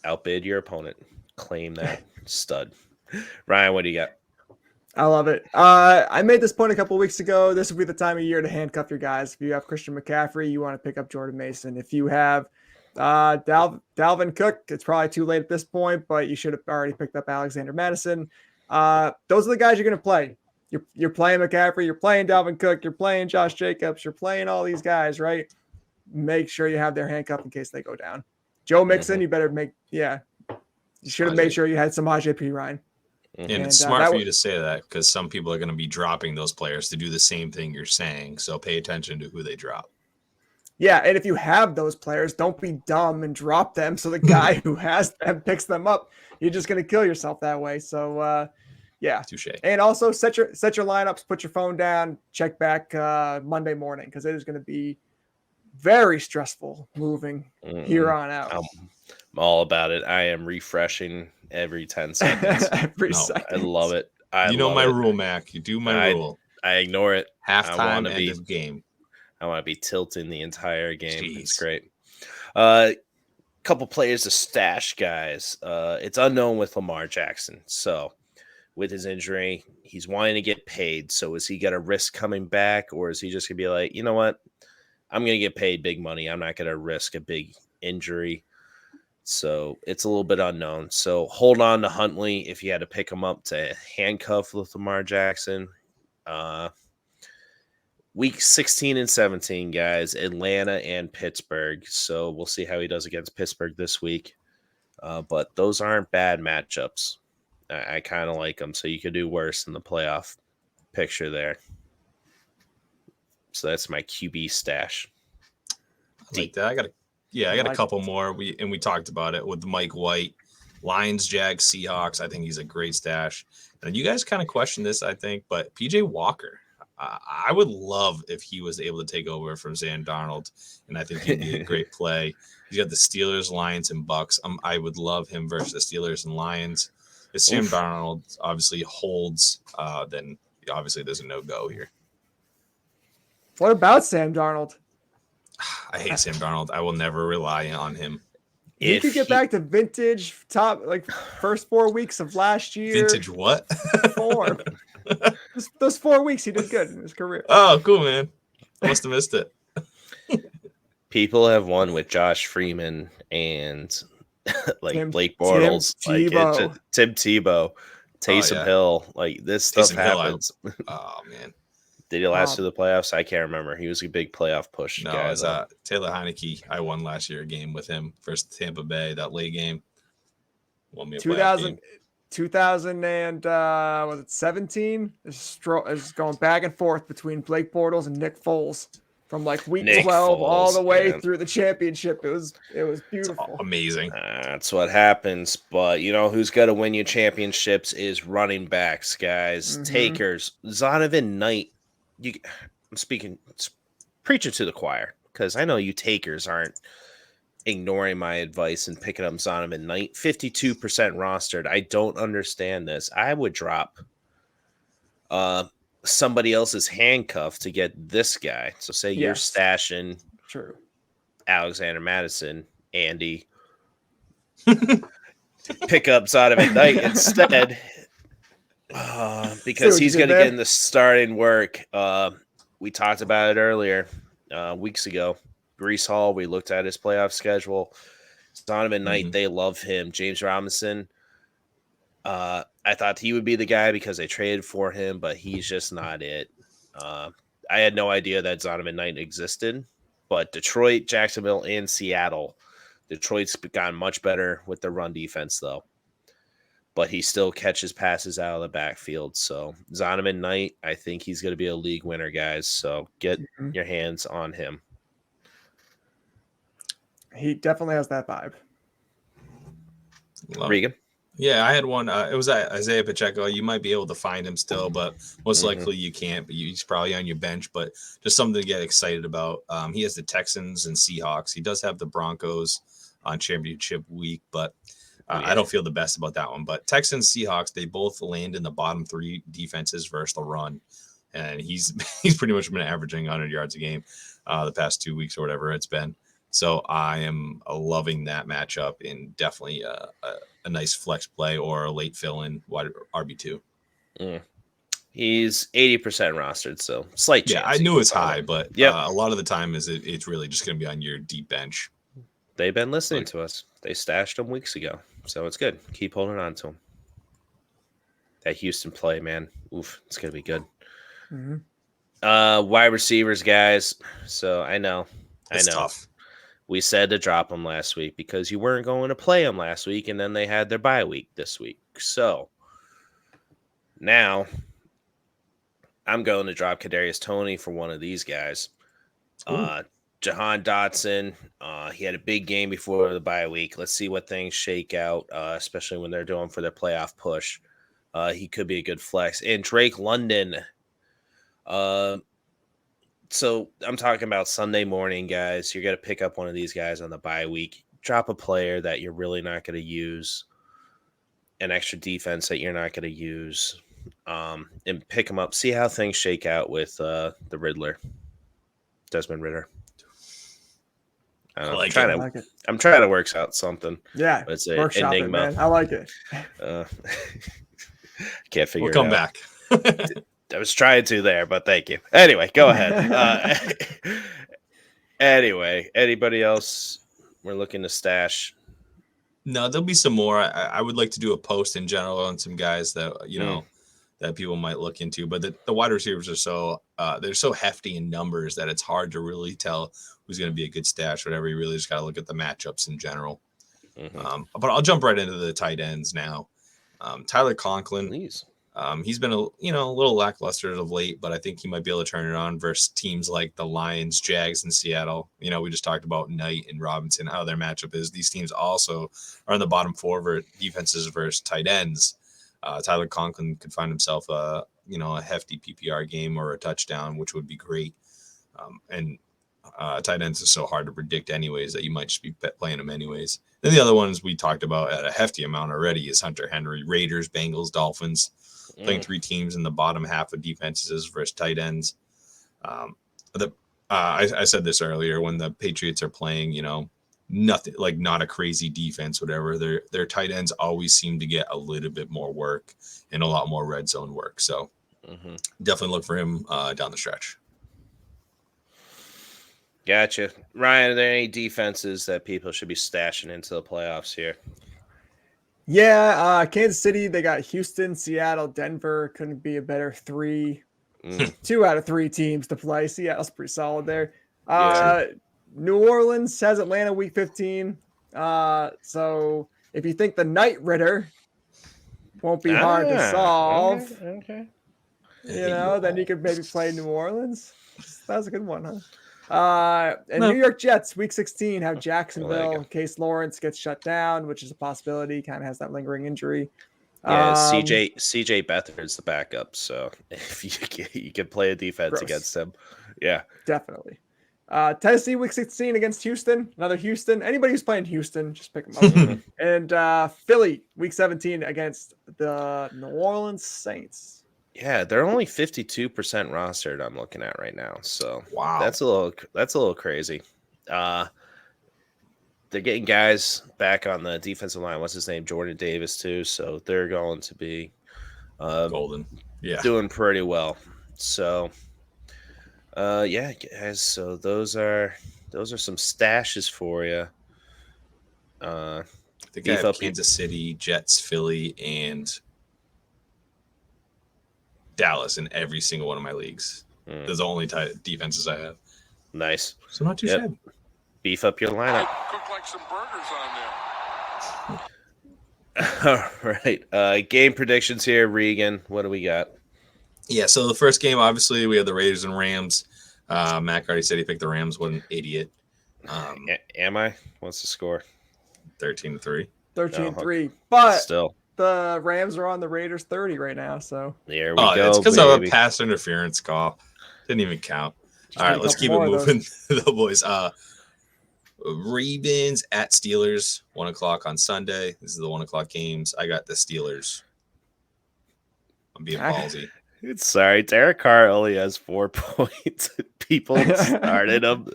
outbid your opponent. Claim that stud. Ryan, what do you got? I love it. I made this point a couple weeks ago. This would be the time of year to handcuff your guys. If you have Christian McCaffrey, you want to pick up Jordan Mason. If you have Dalvin Cook, it's probably too late at this point, but you should have already picked up Alexander Madison. Those are the guys you're going to play. You're playing McCaffrey, you're playing Dalvin Cook, you're playing Josh Jacobs, you're playing all these guys, right? Make sure you have their handcuff in case they go down. Joe Mixon, you better you should have made sure you had some P. Ryan. And it's smart for you to say that because some people are going to be dropping those players to do the same thing you're saying. So pay attention to who they drop. Yeah, and if you have those players, don't be dumb and drop them so the guy who has them picks them up. You're just going to kill yourself that way. So, yeah. Touche. And also set your lineups, put your phone down, check back Monday morning because it is going to be very stressful moving here on out. I'm all about it. I am refreshing every 10 seconds. Every second. I love it. My rule, Mac. You do my rule. I ignore it. Halftime, end of game. I want to be tilting the entire game. Jeez. It's great. Couple players to stash, guys. It's unknown with Lamar Jackson. So with his injury, he's wanting to get paid. So is he going to risk coming back or is he just going to be like, you know what? I'm going to get paid big money. I'm not going to risk a big injury. So it's a little bit unknown. So hold on to Huntley if you had to pick him up to handcuff with Lamar Jackson. Week 16 and 17, guys, Atlanta and Pittsburgh. So we'll see how he does against Pittsburgh this week. But those aren't bad matchups. I kind of like them. So you could do worse in the playoff picture there. So that's my QB stash. I like that. I got a couple more. We talked about it with Mike White, Lions, Jags, Seahawks. I think he's a great stash. And you guys kind of question this, I think, but PJ Walker. I would love if he was able to take over from Sam Darnold, and I think he'd be a great play. He's got the Steelers, Lions, and Bucks. I would love him versus the Steelers and Lions. If Sam Darnold obviously holds, then obviously there's a no-go here. What about Sam Darnold? I hate Sam Darnold. I will never rely on him. You could get back to vintage first 4 weeks of last year. Vintage what? Form. Those 4 weeks he did good in his career. Oh, cool, man. I must have missed it. People have won with Josh Freeman and Blake Bortles, Tim Tebow, Taysom Hill. Like this stuff happens. Oh man, Did he last through the playoffs? I can't remember. He was a big playoff push No, guy. It was Taylor Heineke. I won last year a game with him versus Tampa Bay, that late game. Won me a playoff game. 2017 is going back and forth between Blake Bortles and Nick Foles from like week 12 all the way through the championship. It was beautiful. Amazing. That's what happens. But you know who's going to win you championships is running backs, guys. Takers. Zonovan Knight. I'm preaching to the choir because I know you takers aren't ignoring my advice and picking up Zonovan Knight. 52% rostered. I don't understand this. I would drop somebody else's handcuff to get this guy. So say you're stashing Alexander Madison, Andy. Pick up Zonovan Knight instead. Because he's going to get in the starting work. We talked about it earlier, weeks ago. Breece Hall, we looked at his playoff schedule. Zonovan Knight, they love him. James Robinson, I thought he would be the guy because they traded for him, but he's just not it. I had no idea that Zonovan Knight existed, but Detroit, Jacksonville, and Seattle. Detroit's gotten much better with the run defense, though. But he still catches passes out of the backfield. So Zonovan Knight, I think he's going to be a league winner, guys. So get your hands on him. He definitely has that vibe. Regan? Yeah, I had one. It was Isaiah Pacheco. You might be able to find him still, but most likely you can't. But he's probably on your bench. But just something to get excited about. He has the Texans and Seahawks. He does have the Broncos on championship week, but I don't feel the best about that one. But Texans, Seahawks, they both land in the bottom 3 defenses versus the run. And he's pretty much been averaging 100 yards a game the past 2 weeks or whatever it's been. So I am loving that matchup and definitely a nice flex play or a late fill-in RB2. He's 80% rostered, so slight chance. Yeah, I knew it's high, but a lot of the time it's really just going to be on your deep bench. They've been listening to us. They stashed him weeks ago, so it's good. Keep holding on to him. That Houston play, man. Oof, it's going to be good. Wide receivers, guys. So I know. It's tough. We said to drop them last week because you weren't going to play them last week, and then they had their bye week this week. So now I'm going to drop Kadarius Toney for one of these guys. Jahan Dotson, he had a big game before the bye week. Let's see what things shake out, especially when they're doing for their playoff push. He could be a good flex. And Drake London. So I'm talking about Sunday morning, guys. You're going to pick up one of these guys on the bye week. Drop a player that you're really not going to use, an extra defense that you're not going to use, and pick them up. See how things shake out with the Riddler, Desmond Ridder. I'm trying to work out something. Yeah, it's an enigma. Man. I like it. Can't figure it out. We'll come back. I was trying to there, but thank you. Anyway, go ahead. Anyway, anybody else we're looking to stash? No, there'll be some more. I would like to do a post in general on some guys that, that people might look into. But the wide receivers are they're so hefty in numbers that it's hard to really tell who's going to be a good stash, whatever. You really just got to look at the matchups in general. But I'll jump right into the tight ends now. Tyler Conklin. Please. He's been a little lackluster of late, but I think he might be able to turn it on versus teams like the Lions, Jags, and Seattle. We just talked about Knight and Robinson, how their matchup is. These teams also are in the bottom 4 defenses versus tight ends. Tyler Conklin could find himself a hefty PPR game or a touchdown, which would be great. And tight ends is so hard to predict anyways that you might just be playing them anyways. Then the other ones we talked about at a hefty amount already is Hunter Henry, Raiders, Bengals, Dolphins. Playing 3 teams in the bottom half of defenses versus tight ends. I said this earlier, when the Patriots are playing, nothing, like not a crazy defense, whatever, their tight ends always seem to get a little bit more work and a lot more red zone work. So definitely look for him down the stretch. Gotcha. Ryan, are there any defenses that people should be stashing into the playoffs here? Yeah, Kansas City, they got Houston, Seattle, Denver. Couldn't be a better 3. 2 out of 3 teams to play. Seattle's pretty solid there. Yeah. New Orleans has Atlanta week 15. So if you think the Night Ritter won't be hard to solve, okay. then you could maybe play New Orleans. That was a good one, huh? New York Jets week 16 have Jacksonville in case Lawrence gets shut down, which is a possibility. Kind of has that lingering injury. Yeah, CJ Beathard is the backup, so if you can play a defense against him, yeah, definitely. Tennessee week 16 against Houston, another Houston. Anybody who's playing Houston, just pick them up. And Philly week 17 against the New Orleans Saints. Yeah, they're only 52% rostered. I'm looking at right now, so wow, that's a little crazy. They're getting guys back on the defensive line. What's his name? Jordan Davis too. So they're going to be golden. Yeah, doing pretty well. So, yeah, guys. So those are some stashes for you. I think I have Kansas City, Jets, Philly, and Dallas in every single one of my leagues. Those are the only defenses I have. Nice. So not too shabby. Beef up your lineup. Cook like some burgers on there. All right. Game predictions here, Regan. What do we got? Yeah, so the first game, obviously, we have the Raiders and Rams. Mac already said he picked the Rams. What an idiot. Am I? What's the score? 13-3. 13-3. But still, the Rams are on the Raiders 30 right now. So there we go. It's because of a pass interference call. Didn't even count. All right, let's keep it moving, though, boys. Ravens at Steelers, 1 o'clock on Sunday. This is the 1 o'clock games. I got the Steelers. I'm being ballsy. Sorry, Derek Carr only has 4 points. People started him.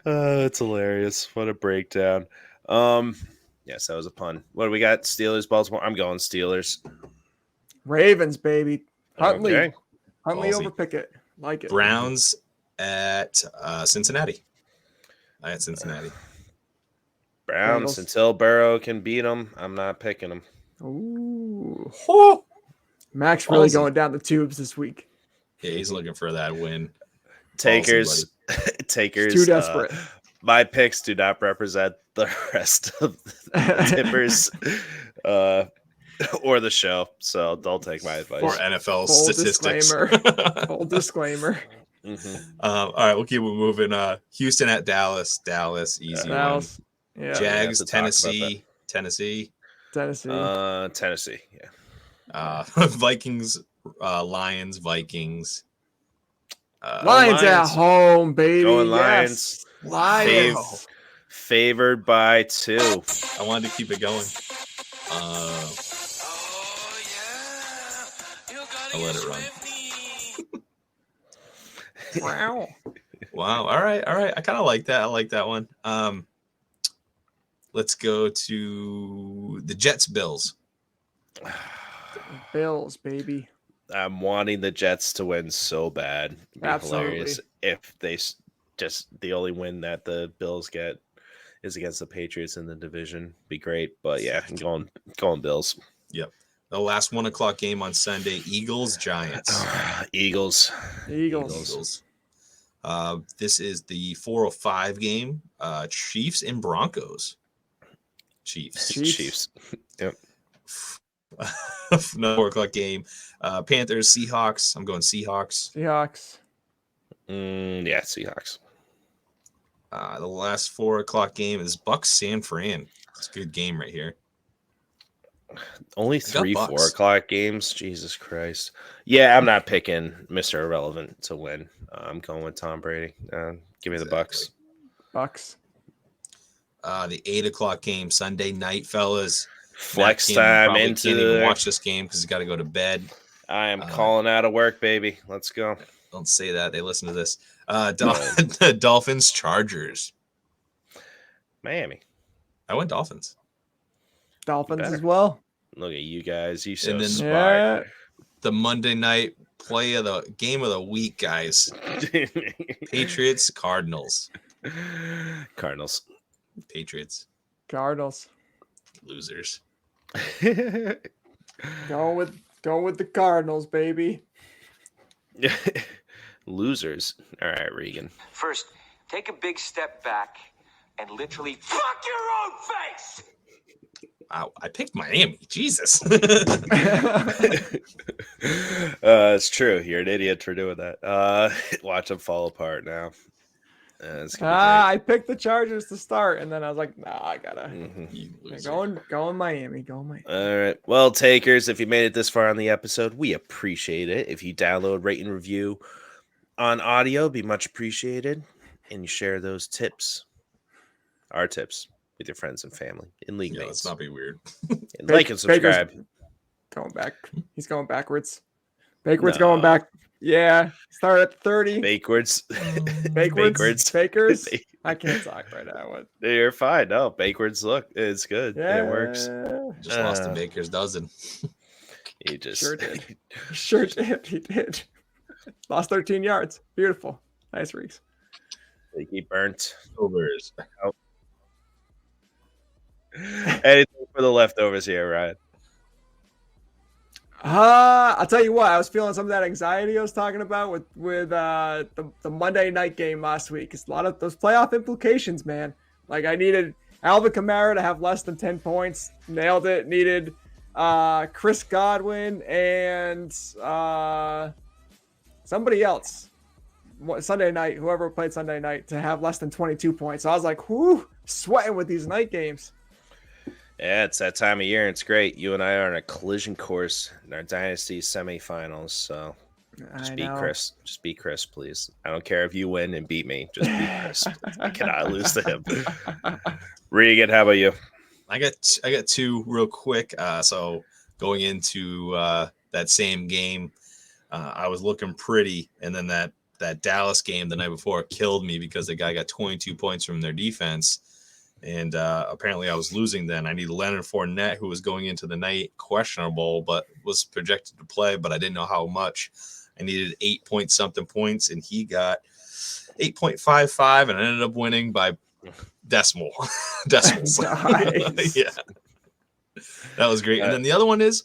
It's hilarious. What a breakdown. Yes, that was a pun. What do we got? Steelers, Baltimore. I'm going Steelers. Ravens, baby. Huntley. Okay. Huntley over Pickett. Like it. Browns at Cincinnati. I had Cincinnati. Browns until Burrow can beat them. I'm not picking them. Ooh. Max really going down the tubes this week. Yeah, he's looking for that win. Takers. Too desperate. My picks do not represent the rest of the tippers or the show, so don't take my advice. Or NFL statistics. Full disclaimer. All right, we'll keep it moving. Houston at Dallas. Easy one. Yeah. Jags, Tennessee. Tennessee. Yeah. Vikings, Lions, Vikings. Lions at home, baby. Going Lions. Yes. Lions. Favored by 2. I wanted to keep it going. I'll let it run. Wow. Wow. All right. I kind of like that. I like that one. Let's go to the Jets, Bills. Bills, baby. I'm wanting the Jets to win so bad. It'd be hilarious if they just the only win that the Bills get is against the Patriots in the division. Be great, but yeah, I'm going Bills. Yep. The last 1 o'clock game on Sunday, Eagles, Giants. Eagles. This is the 4:05 game. Chiefs and Broncos. Chiefs. Yep. No 4 o'clock game. Panthers, Seahawks. I'm going Seahawks. Yeah, Seahawks. The last 4 o'clock game is Bucks, San Fran. It's a good game right here. Only 3 4 o'clock games. Jesus Christ. Yeah, I'm not picking Mr. Irrelevant to win. I'm going with Tom Brady. Give me the Bucks. The 8 o'clock game Sunday night, fellas. Flex time into can't even watch this game because he's got to go to bed. I am calling out of work, baby. Let's go. Don't say that. They listen to this. Dolphins, Chargers. Miami. I went Dolphins. As well. Look at you guys. You so and then smart. The Monday night game of the week, guys. Patriots, Cardinals. Patriots. Cardinals. Losers. Going with the Cardinals, baby. Losers. All right, Regan. First, take a big step back and literally fuck your own face. Wow, I picked Miami. Jesus. It's true. You're an idiot for doing that. Watch them fall apart now. I picked the Chargers to start, and then I was like, nah, I gotta going Miami. Going Miami. All right. Well, takers, if you made it this far on the episode, we appreciate it. If you download, rate, and review on audio, be much appreciated. And you share those tips, our tips, with your friends and family in league mates. Let's not be weird. And like and subscribe. Baker's going back. He's going backwards. Baker's going back. Yeah, start at 30. Backwards. Bakers. I can't talk right now. What? You're fine. No, backwards. Look, it's good. Yeah. It works. Just lost to Baker's dozen. He just sure did. Sure did. He did. Lost 13 yards. Beautiful. Nice Risque. He burnt. Overs. Oh. Anything for the leftovers here, Ryan? I'll tell you what. I was feeling some of that anxiety I was talking about with the Monday night game last week. It's a lot of those playoff implications, man. Like I needed Alvin Kamara to have less than 10 points. Nailed it. Needed Chris Godwin and somebody else. Sunday night, whoever played Sunday night, to have less than 22 points. So I was like, whoo, sweating with these night games. Yeah, it's that time of year. It's great. You and I are on a collision course in our Dynasty semifinals. So just beat Chris. Just beat Chris, please. I don't care if you win and beat me. Just beat Chris. I cannot lose to him. Regan, how about you? I got two real quick. So going into that same game, I was looking pretty, and then that Dallas game the night before killed me because the guy got 22 points from their defense. And apparently I was losing then. I needed Leonard Fournette, who was going into the night questionable, but was projected to play, but I didn't know how much. I needed 8-point-something points, and he got 8.55, and I ended up winning by decimals. Nice. Yeah. That was great. And then the other one is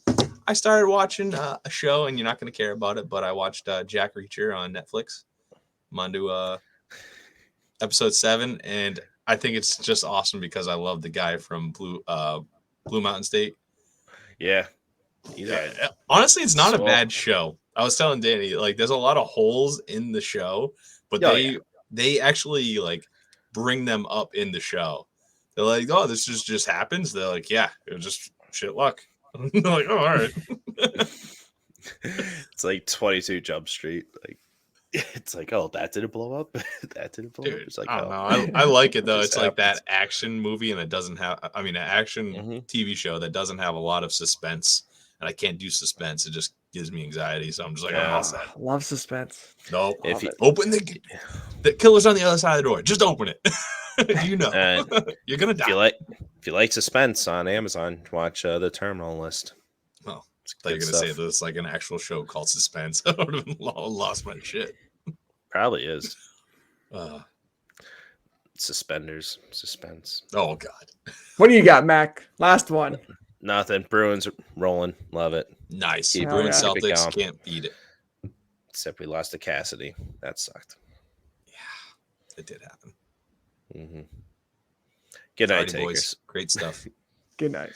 I started watching a show, and you're not going to care about it, but I watched Jack Reacher on Netflix. I'm on to episode 7, and I think it's just awesome because I love the guy from Blue Mountain State. Yeah. Honestly, it's not a bad show. I was telling Danny, like, there's a lot of holes in the show, but they actually like bring them up in the show. They're like, oh, this just happens. They're like, yeah, it was just shit luck. They're like, oh, all right. It's like 22 Jump Street. Like, it's like, oh, that didn't blow up. That didn't blow up. It's like, I don't know. I like it though. It's like that action movie, and it doesn't have. I mean, an action TV show that doesn't have a lot of suspense, and I can't do suspense. It just gives me anxiety. So I'm just like, I'm all set. Love suspense. No, if you open the killer's on the other side of the door. Just open it. You know, you're gonna die. If you like suspense on Amazon, watch The Terminal List. Oh, I thought you were gonna say there's like an actual show called Suspense. I would have lost my shit. Probably is. Suspenders, suspense. Oh God. What do you got, Mac? Last one. Nothing. Bruins rolling. Love it. Nice. Bruins Celtics can't beat it. Except we lost to Cassidy. That sucked. Yeah, it did happen. Good night, Alrighty, takers. boys. Great stuff. Good night.